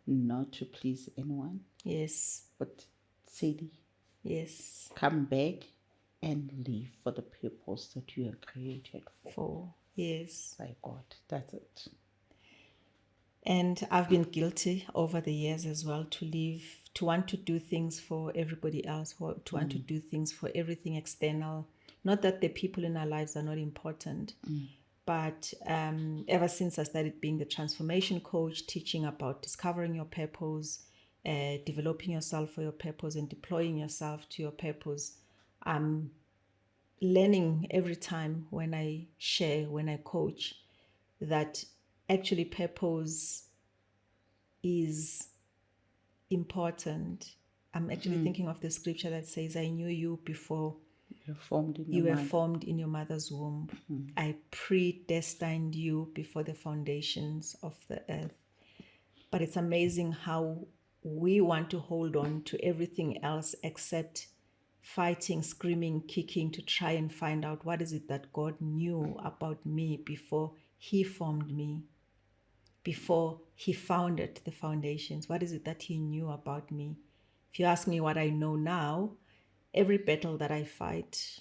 not to please anyone, Yes. but Tshidi, Yes. come back and live for the purpose that you are created for. Yes. By God, that's it. And I've been guilty over the years as well to want to do things for everybody else, or to want to do things for everything external. Not that the people in our lives are not important, but ever since I started being the transformation coach, teaching about discovering your purpose, developing yourself for your purpose, and deploying yourself to your purpose, I'm learning every time when I share, when I coach, that actually purpose is important. I'm actually thinking of the scripture that says, I knew you before You're formed in you your were mind. formed in your mother's womb. I predestined you before the foundations of the earth. But it's amazing how we want to hold on to everything else except fighting, screaming, kicking to try and find out what is it that God knew about me before he formed me, before he founded the foundations. What is it that he knew about me? If you ask me what I know now, every battle that I fight,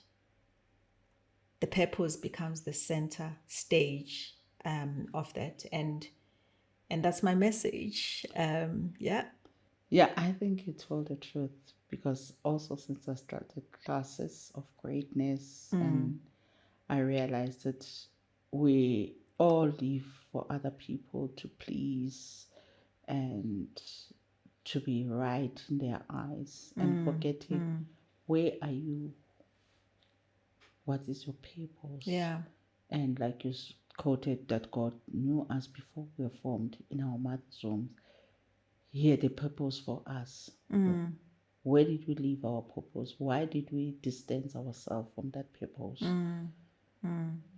the purpose becomes the center stage of that. And that's my message. Yeah. Yeah, I think you told the truth, because also since I started classes of greatness, and I realized that we all live for other people to please and to be right in their eyes, and forgetting where are you, what is your purpose. Yeah. And like you quoted that God knew us before we were formed in our mother's womb. He had a purpose for us. Where did we leave our purpose? Why did we distance ourselves from that purpose?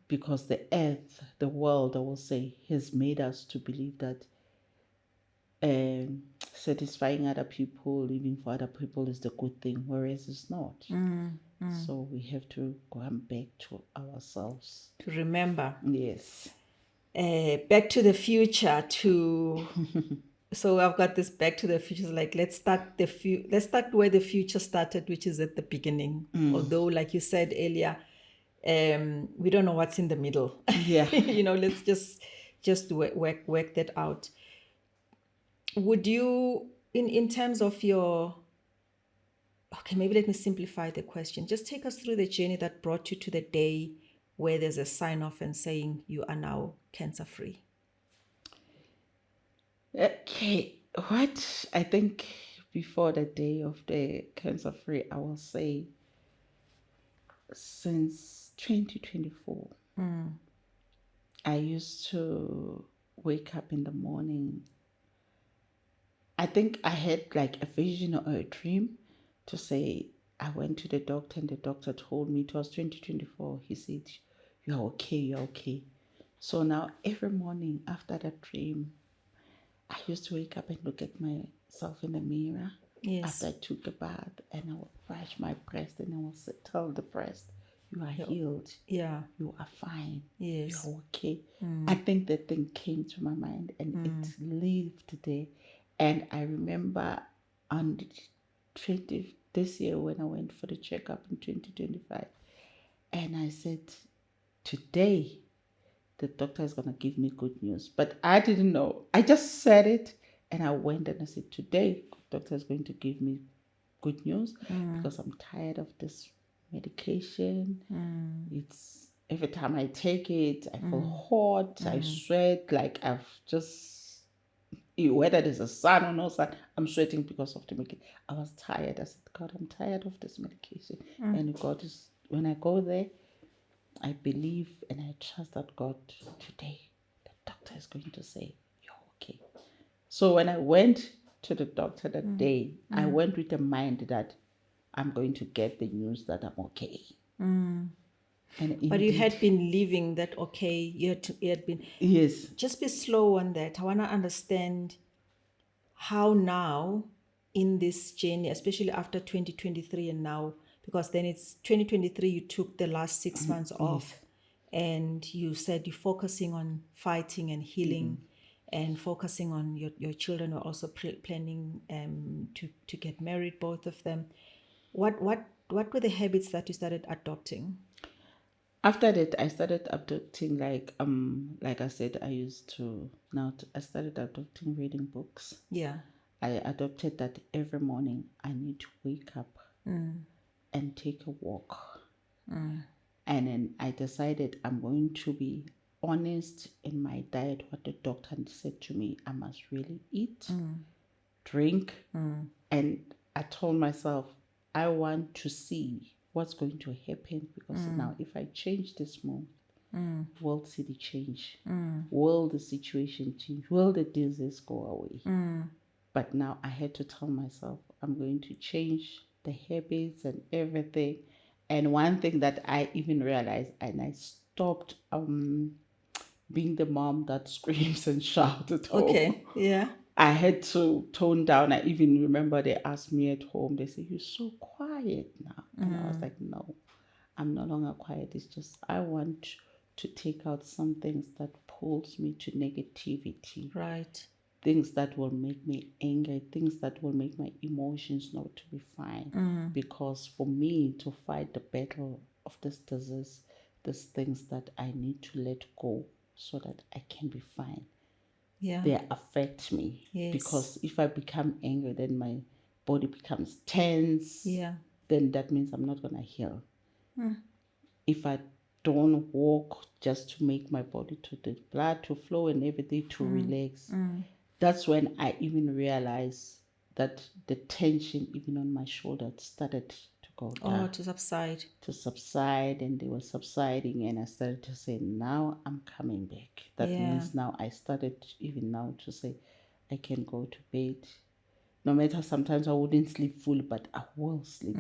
Because the earth, the world, I will say, has made us to believe that um, satisfying other people, living for other people is the good thing, whereas it's not. So we have to come back to ourselves. To remember. Yes. Back to the future to so I've got this back to the future, like let's start where the future started, which is at the beginning. Although, like you said earlier, we don't know what's in the middle. Yeah. Let's just work that out. Would you, in terms of your, okay, maybe let me simplify the question. Just take us through the journey that brought you to the day where there's a sign off and saying you are now cancer free. Okay. What I think before the day of the cancer free, I will say since 2024, I used to wake up in the morning. I think I had like a vision or a dream to say I went to the doctor and the doctor told me, it was 2024. He said, "You're okay, you're okay." So now every morning after that dream, I used to wake up and look at myself in the mirror. Yes. After I took a bath, and I would wash my breast and I would tell the breast, "You are healed. Yeah. You are fine. Yes. You're okay." I think that thing came to my mind and it lived there. And I remember on this year when I went for the checkup in 2025, and I said, "Today the doctor is going to give me good news." But I didn't know. I just said it and I went and I said, "Today, the doctor is going to give me good news because I'm tired of this medication. It's every time I take it, I feel hot, I sweat, like I've just, whether there's a sun or no sun, I'm sweating because of the medication." I was tired. I said, "God, I'm tired of this medication." And God is, when I go there, I believe and I trust that God, today, the doctor is going to say, "You're okay." So when I went to the doctor that day, I went with the mind that I'm going to get the news that I'm okay. And But you indeed, had been living that okay. You had been. yes, Just be slow on that. I want to understand how now in this journey, especially after 2023 and now, because then it's 2023, you took the last 6 months off and you said you're focusing on fighting and healing and focusing on your children are also planning to get married, both of them. What were the habits that you started adopting? after that I started adopting, like I said, I used to I started adopting reading books. Yeah. I adopted that every morning I need to wake up and take a walk. And then I decided I'm going to be honest in my diet. What the doctor said to me, I must really eat, drink. And I told myself, I want to see what's going to happen, because now if I change this mood, will the change? Will the situation change? Will the disease go away? But now I had to tell myself, I'm going to change the habits and everything. And one thing that I even realized, and I stopped being the mom that screams and shouts at home. Okay. Yeah. I had to tone down. I even remember they asked me at home, they said, "You're so quiet now." And I was like, "No, I'm no longer quiet. It's just I want to take out some things that pulls me to negativity. Right. Things that will make me angry, things that will make my emotions not to be fine." Because for me to fight the battle of this disease, there's things that I need to let go so that I can be fine. Yeah. They affect me. Yes. Because if I become angry, then my body becomes tense. Yeah. Then that means I'm not going to heal. If I don't walk just to make my body, to the blood to flow and everything to relax, that's when I even realized that the tension even on my shoulder started to go down. Oh, to subside. To subside, and they were subsiding, and I started to say, now I'm coming back. That means now I started even now to say I can go to bed. No matter, sometimes I wouldn't sleep fully, but I will sleep.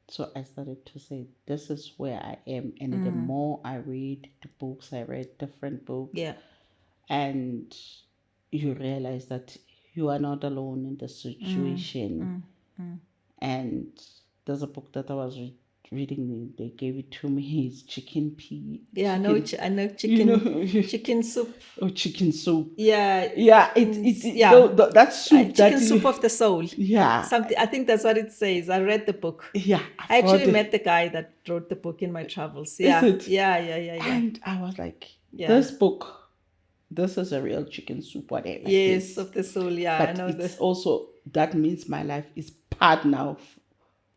So I started to say, this is where I am. And the more I read the books, I read different books. Yeah. And you realize that you are not alone in the situation. And there's a book that I was reading. They gave it to me. It's chicken pea. Yeah, I know chicken. You know, Chicken soup. oh, chicken soup. Yeah. Yeah, that soup. Chicken soup of the soul. Yeah. Something. I think that's what it says. I read the book. Yeah. I actually met the guy that wrote the book in my travels. Yeah. Is it? Yeah. And I was like, Yeah. this book, this is a real chicken soup, whatever. Yes, of the soul. Yeah, but I know it's also, that means my life is part now.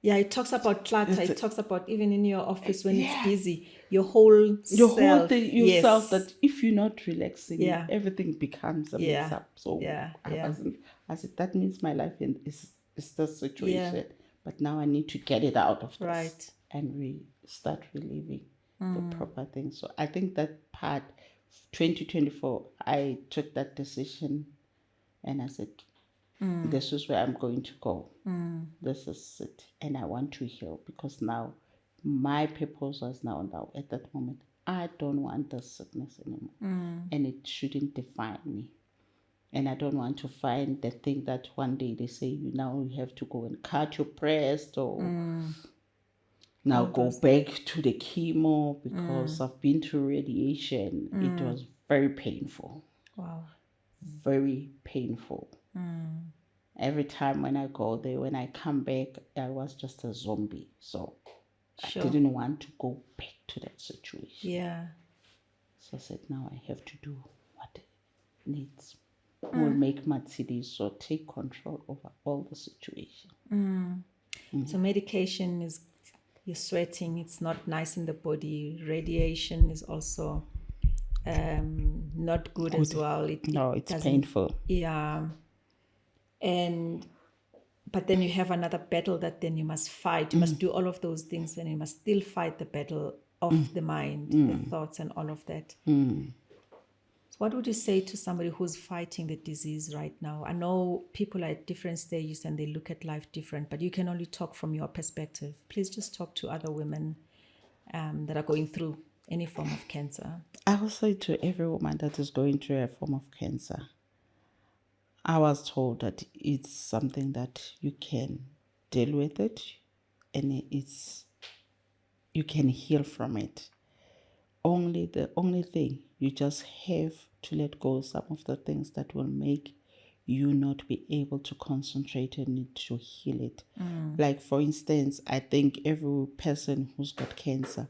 Yeah, it talks about clutter. It talks about even in your office when it's busy, your whole thing, yourself, that if you're not relaxing, Yeah. everything becomes a mess up. So I said, that means my life is this situation. Yeah. But now I need to get it out of this. Right. And we start reliving the proper thing. So I think that part, 2024, I took that decision and I said, this is where I'm going to go. This is it. And I want to heal, because now my purpose was now at that moment, I don't want this sickness anymore. And it shouldn't define me. And I don't want to find the thing that one day they say, you have to go and cut your breast, or now go back to the chemo, because I've been through radiation. It was very painful. Wow. Very painful. Every time when I go there, when I come back, I was just a zombie. So Sure. I didn't want to go back to that situation. Yeah. So I said, now I have to do what needs will make Matshidiso take control over all the situation. So medication is, you're sweating, it's not nice in the body. Radiation is also not good as well. It's painful. Yeah. But then you have another battle that then you must fight. You must do all of those things, and you must still fight the battle of the mind, the thoughts and all of that. So what would you say to somebody who's fighting the disease right now? I know people are at different stages and they look at life different, but you can only talk from your perspective. Please just talk to other women that are going through any form of cancer. I will say to every woman that is going through a form of cancer, I was told that it's something that you can deal with it, and you can heal from it. The only thing, you just have to let go of some of the things that will make you not be able to concentrate and need to heal it. Like, for instance, I think every person who's got cancer,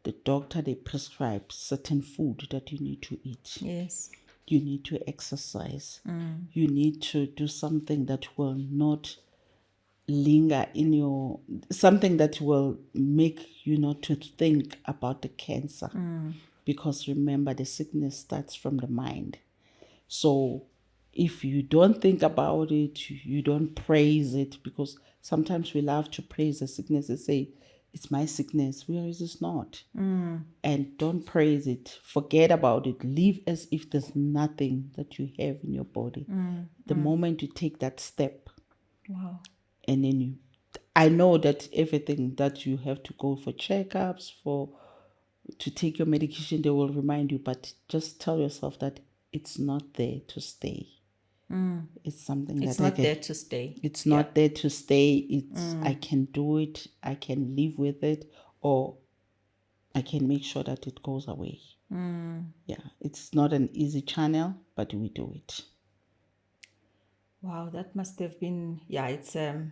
the doctor, they prescribe certain food that you need to eat. Yes. You need to exercise. You need to do something that will not linger in something that will make you not to think about the cancer. Because remember, the sickness starts from the mind. So if you don't think about it, you don't praise it, because sometimes we love to praise the sickness and say, it's my sickness, whereas it's not. And don't praise it. Forget about it. Live as if there's nothing that you have in your body. The moment you take that step, wow, and then I know that everything that you have to go for checkups, to take your medication, they will remind you, but just tell yourself that it's not there to stay. It's something it's that not there to stay. It's not there to stay. It's I can do it. I can live with it, or I can make sure that it goes away. Yeah, it's not an easy channel, but we do it. Wow, that must have been, it's a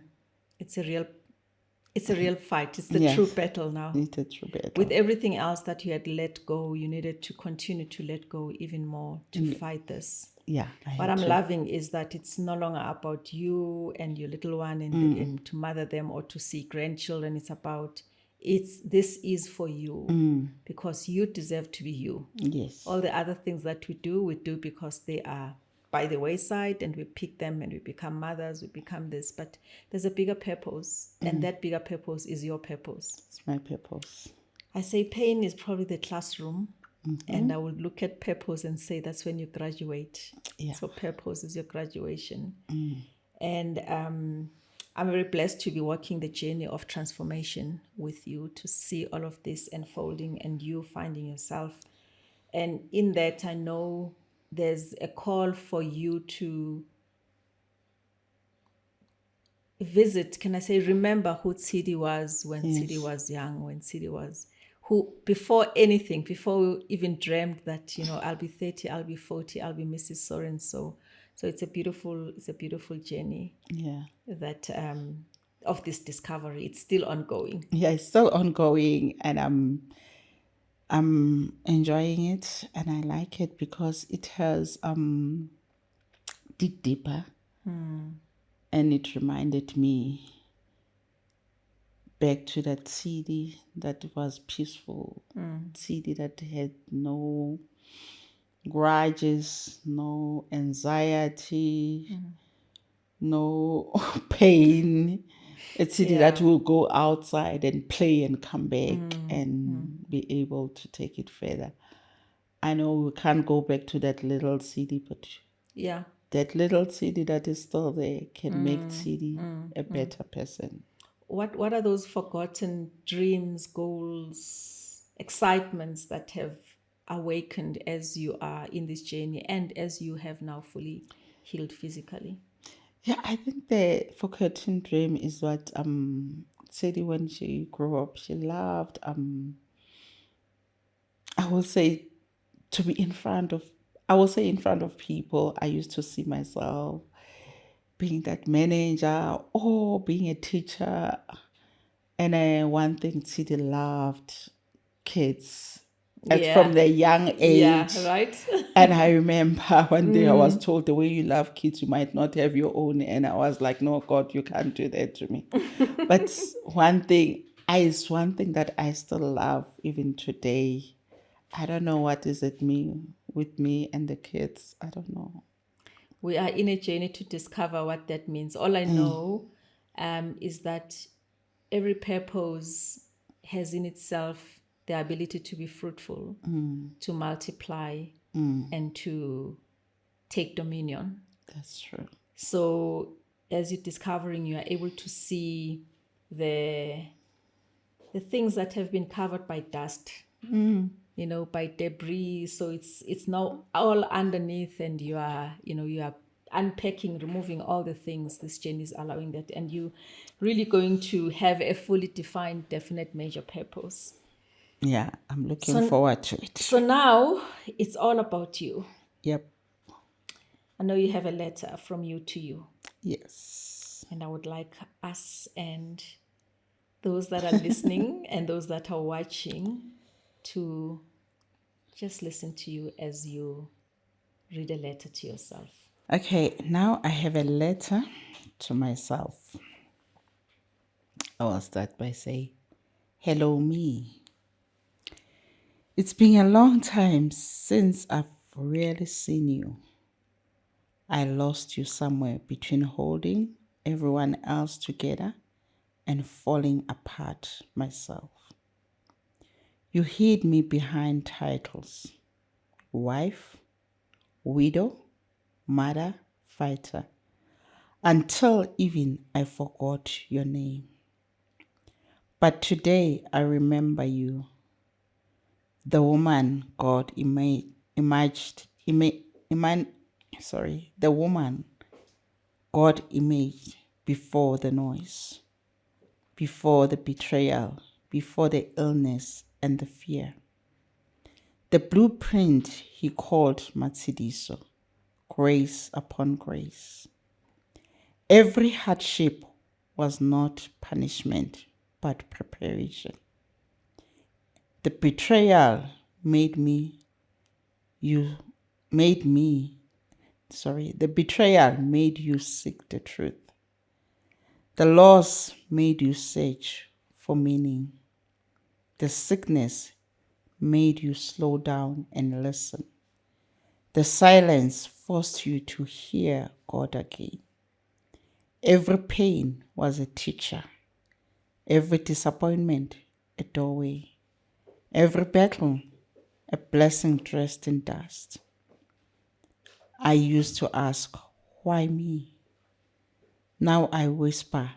real fight. It's the true battle now. It's a true battle. With everything else that you had let go, you needed to continue to let go even more to fight this. Yeah. What I'm loving is that it's no longer about you and your little one and to mother them or to see grandchildren. It's about, this is for you because you deserve to be you. Yes. All the other things that we do because they are by the wayside, and we pick them and we become mothers, we become this. But there's a bigger purpose, and that bigger purpose is your purpose. It's my purpose. I say pain is probably the classroom. And I would look at purpose and say that's when you graduate. Yeah. So purpose is your graduation. And I'm very blessed to be walking the journey of transformation with you, to see all of this unfolding and you finding yourself. And in that, I know there's a call for you to visit, can I say, remember who Tsidi was when Yes. Tsidi was young, when Tsidi was, who before anything, before we even dreamed that, I'll be 30, I'll be 40, I'll be Mrs. So and so. So it's a beautiful journey Yeah. that of this discovery. It's still ongoing. Yeah, it's still ongoing, and I'm enjoying it, and I like it because it has dig deeper, and it reminded me back to that CD that was peaceful, CD that had no grudges, no anxiety, no pain. A CD that Yeah. will go outside and play and come back and be able to take it further. I know we can't go back to that little CD, but Yeah. that little CD that is still there can make CD a better person. What are those forgotten dreams, goals, excitements that have awakened as you are in this journey and as you have now fully healed physically? Yeah, I think the forgotten dream is what Sadie, when she grew up, she loved I will say to be in front of I will say in front of people. I used to see myself being that manager or being a teacher. And one thing Sadie loved kids at from Yeah. the young Yeah, age. right? And I remember one day I was told, the way you love kids, you might not have your own. And I was like, no, God, you can't do that to me. But it's one thing that I still love even today. I don't know what is it mean with me and the kids. I don't know. We are in a journey to discover what that means. All I know is that every purpose has in itself the ability to be fruitful, to multiply, and to take dominion. That's true. So as you're discovering, you are able to see the things that have been covered by dust, by debris. So it's now all underneath, and you are unpacking, removing all the things. This journey is allowing that, and you really going to have a fully defined, definite major purpose. Yeah, I'm looking forward to it. So now it's all about you. Yep. I know you have a letter from you to you. Yes. And I would like us and those that are listening and those that are watching to just listen to you as you read a letter to yourself. Okay, now I have a letter to myself. I will start by saying, hello, me. It's been a long time since I've really seen you. I lost you somewhere between holding everyone else together and falling apart myself. You hid me behind titles: wife, widow, mother, fighter, until even I forgot your name. But today I remember you, the woman God the woman God imaged before the noise, before the betrayal, before the illness and the fear. The blueprint he called Matshidiso, grace upon grace. Every hardship was not punishment, but preparation. The betrayal made me you made me the betrayal made you seek the truth. The loss made you search for meaning. The sickness made you slow down and listen. The silence forced you to hear God again. Every pain was a teacher. Every disappointment, a doorway. Every battle, a blessing dressed in dust. I used to ask, why me? Now I whisper,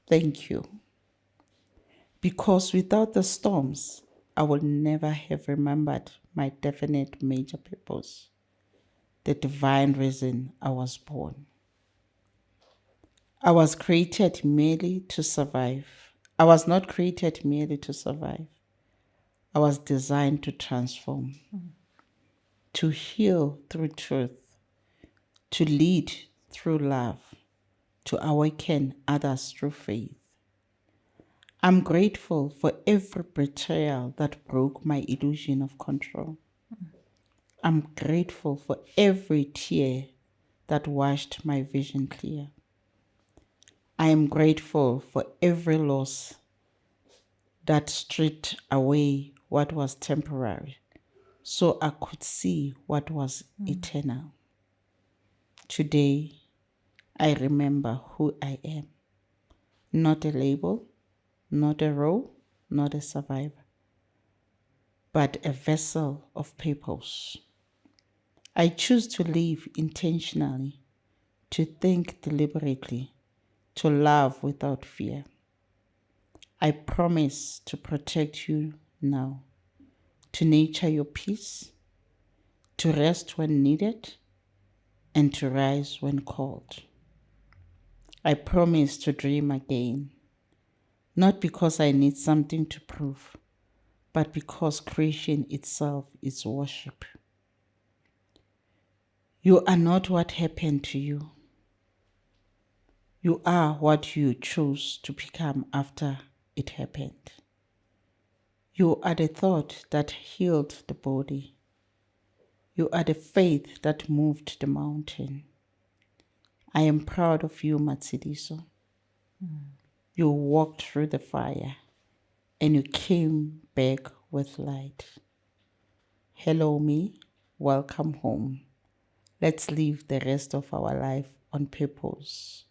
thank you. Because without the storms, I would never have remembered my definite major purpose, the divine reason I was born. I was created merely to survive. I was not created merely to survive. I was designed to transform, to heal through truth, to lead through love, to awaken others through faith. I'm grateful for every betrayal that broke my illusion of control. I'm grateful for every tear that washed my vision clear. I am grateful for every loss that stripped away what was temporary so I could see what was eternal. Today, I remember who I am. Not a label, not a role, not a survivor, but a vessel of purpose. I choose to live intentionally, to think deliberately, to love without fear. I promise to protect you now, to nurture your peace, to rest when needed, and to rise when called. I promise to dream again, not because I need something to prove, but because creation itself is worship. You are not what happened to you. You are what you chose to become after it happened. You are the thought that healed the body. You are the faith that moved the mountain. I am proud of you, Matshidiso. You walked through the fire and you came back with light. Hello, me. Welcome home. Let's live the rest of our life on purpose.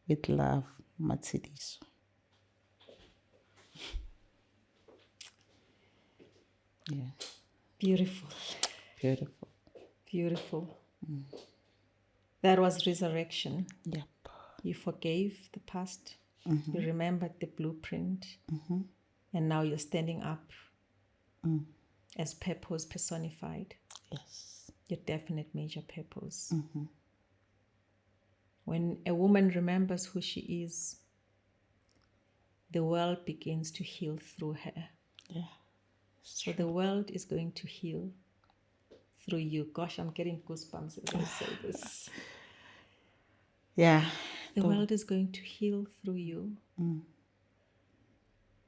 With love, Matshidiso. Yeah, Beautiful. beautiful. Beautiful. That was resurrection. Yep. You forgave the past. You remembered the blueprint. And now you're standing up as purpose personified. Yes. Your definite major purpose. When a woman remembers who she is, the world begins to heal through her. Yeah. So the world is going to heal through you. Gosh, I'm getting goosebumps as I say this. Yeah. The world is going to heal through you.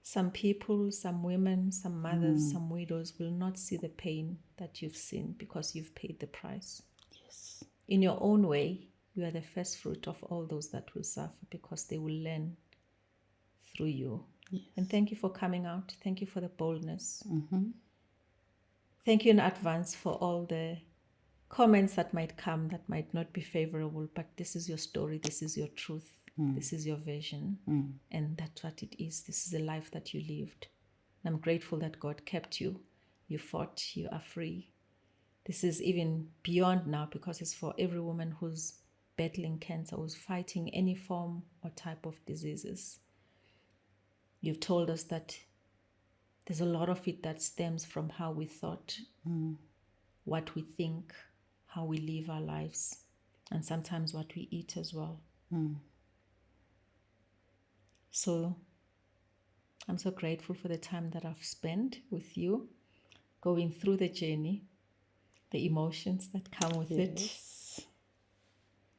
Some people, some women, some mothers, some widows will not see the pain that you've seen because you've paid the price. Yes. In your own way, you are the first fruit of all those that will suffer because they will learn through you. Yes. And thank you for coming out. Thank you for the boldness. Thank you in advance for all the comments that might come that might not be favorable, but this is your story, this is your truth, this is your vision, and that's what it is. This is a life that you lived. And I'm grateful that God kept you. You fought, you are free. This is even beyond now because it's for every woman who's battling cancer, who's fighting any form or type of diseases. You've told us that there's a lot of it that stems from how we thought, what we think, how we live our lives, and sometimes what we eat as well. So I'm so grateful for the time that I've spent with you, going through the journey, the emotions that come with it.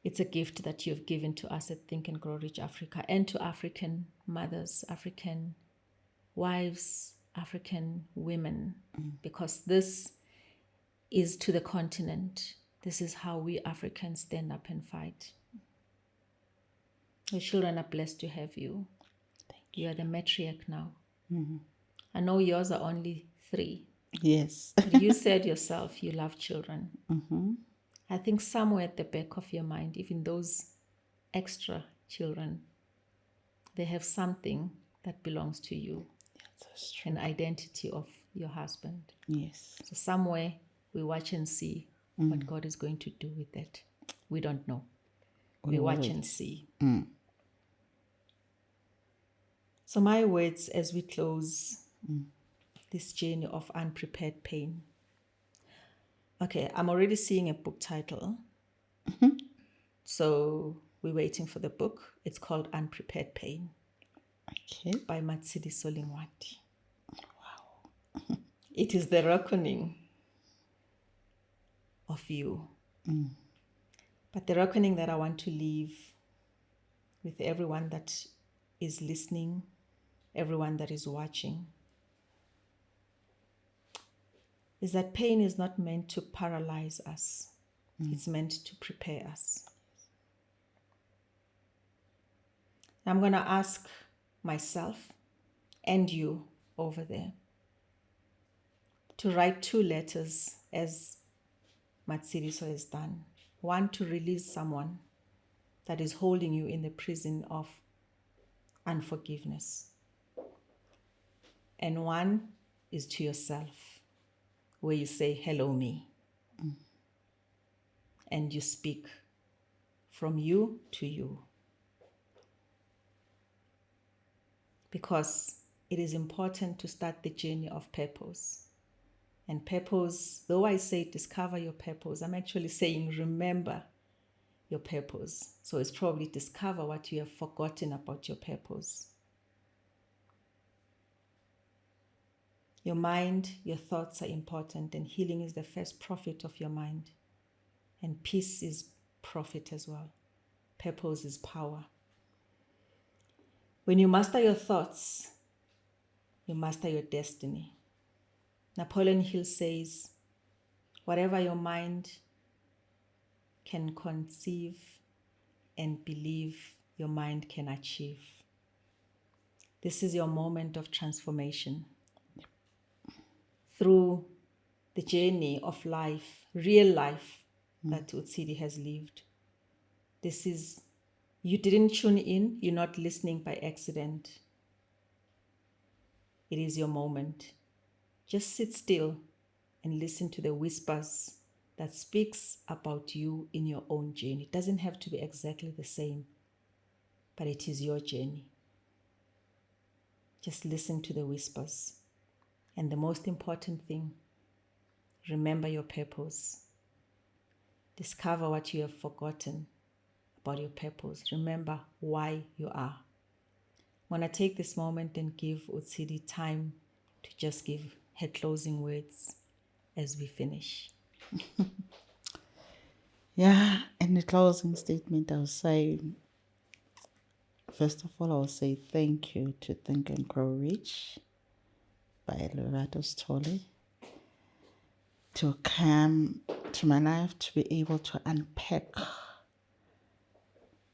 It's a gift that you've given to us at Think and Grow Rich Africa and to African mothers, African wives, African women, because this is to the continent. This is how we Africans stand up and fight. Your children are blessed to have you. You are the matriarch now. I know yours are only 3. Yes. But you said yourself you love children. I think somewhere at the back of your mind, even those extra children, they have something that belongs to you, That's true. an identity of your husband. Yes. So somewhere we watch and see what God is going to do with that. We don't know. We watch and see. So my words as we close this journey of unprepared pain. Okay, I'm already seeing a book title. So we're waiting for the book. It's called Unprepared Pain Okay. by Matshidiso Lengwati. Wow. It is the reckoning of you. But the reckoning that I want to leave with everyone that is listening, everyone that is watching, is that pain is not meant to paralyze us. It's meant to prepare us. I'm going to ask myself and you over there to write 2 letters as Matshidiso has done. One, to release someone that is holding you in the prison of unforgiveness. And one is to yourself, where you say, hello, me. And you speak from you to you. Because it is important to start the journey of purpose. And purpose, though I say discover your purpose, I'm actually saying remember your purpose. So it's probably discover what you have forgotten about your purpose. Your mind, your thoughts are important, and healing is the first profit of your mind. And peace is profit as well. Purpose is power. When you master your thoughts, you master your destiny. Napoleon Hill says, whatever your mind can conceive and believe, your mind can achieve. This is your moment of transformation. Through the journey of life, real life, that Utsidi has lived. This is, you didn't tune in, you're not listening by accident. It is your moment. Just sit still and listen to the whispers that speaks about you in your own journey. It doesn't have to be exactly the same, but it is your journey. Just listen to the whispers. And the most important thing, remember your purpose. Discover what you have forgotten about your purpose. Remember why you are. I want to take this moment and give Utsidi time to just give her closing words as we finish. Yeah, in the closing statement, I'll say, first of all, I'll say thank you to Think and Grow Rich by Loretta Stolle, to come to my life to be able to unpack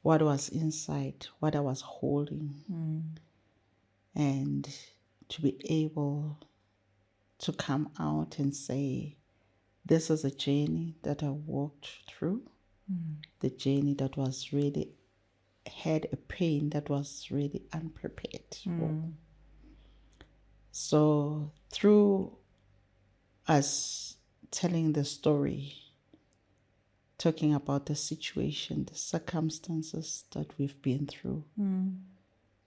what was inside, what I was holding, and to be able to come out and say, this is a journey that I walked through, the journey that was really, had a pain that was really unprepared for. So through us telling the story, talking about the situation, the circumstances that we've been through,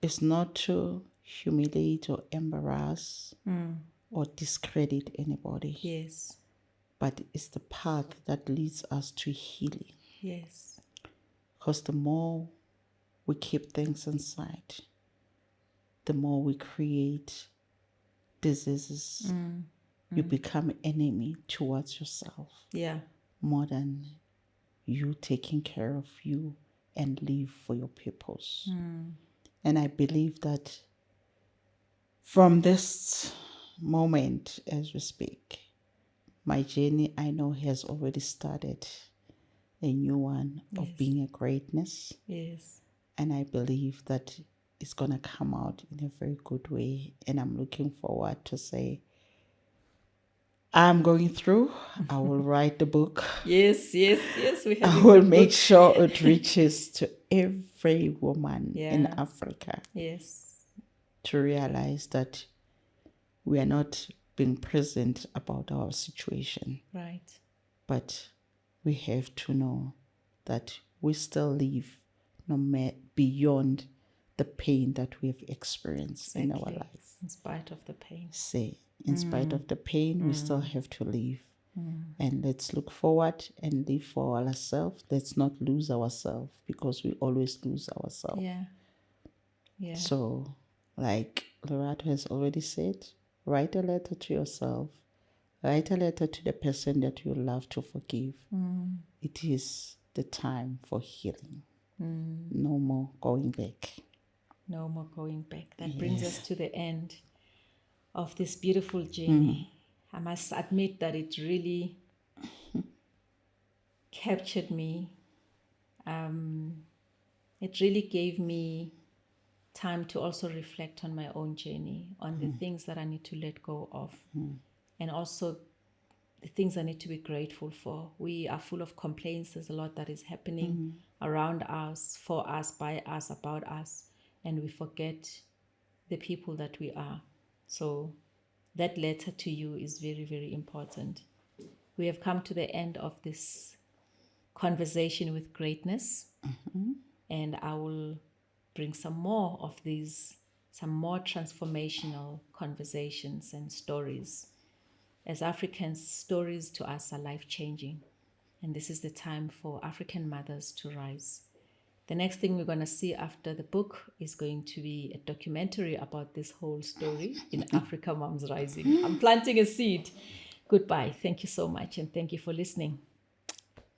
it's not to humiliate or embarrass or discredit anybody. Yes. But it's the path that leads us to healing. Yes. Because the more we keep things inside, the more we create diseases. You become enemy towards yourself. Yeah. More than you taking care of you and live for your purpose. And I believe that from this moment as we speak, my journey, I know, has already started, a new one of being a greatness. Yes. And I believe that it's going to come out in a very good way. And I'm looking forward to say, I'm going through. I will write the book. Yes. We have. I will make sure it reaches to every woman in Africa. Yes. To realize that we are not being present about our situation. Right. But we have to know that we still live no matter beyond the pain that we've experienced in our life. In spite of the pain. Say, in spite of the pain, we still have to live. And let's look forward and live for ourselves. Let's not lose ourselves, because we always lose ourselves. Yeah. Yeah. So, like Lorato has already said, write a letter to yourself. Write a letter to the person that you love to forgive. It is the time for healing. No more going back. No more going back. That brings us to the end of this beautiful journey. I must admit that it really captured me. It really gave me time to also reflect on my own journey, on the things that I need to let go of, and also the things I need to be grateful for. We are full of complaints. There's a lot that is happening around us, for us, by us, about us, and we forget the people that we are. So that letter to you is very, very important. We have come to the end of this conversation with greatness, and I will bring some more of these, some more transformational conversations and stories. As Africans, stories to us are life-changing, and this is the time for African mothers to rise. The next thing we're going to see after the book is going to be a documentary about this whole story in Africa Moms Rising. I'm planting a seed. Goodbye. Thank you so much, and thank you for listening.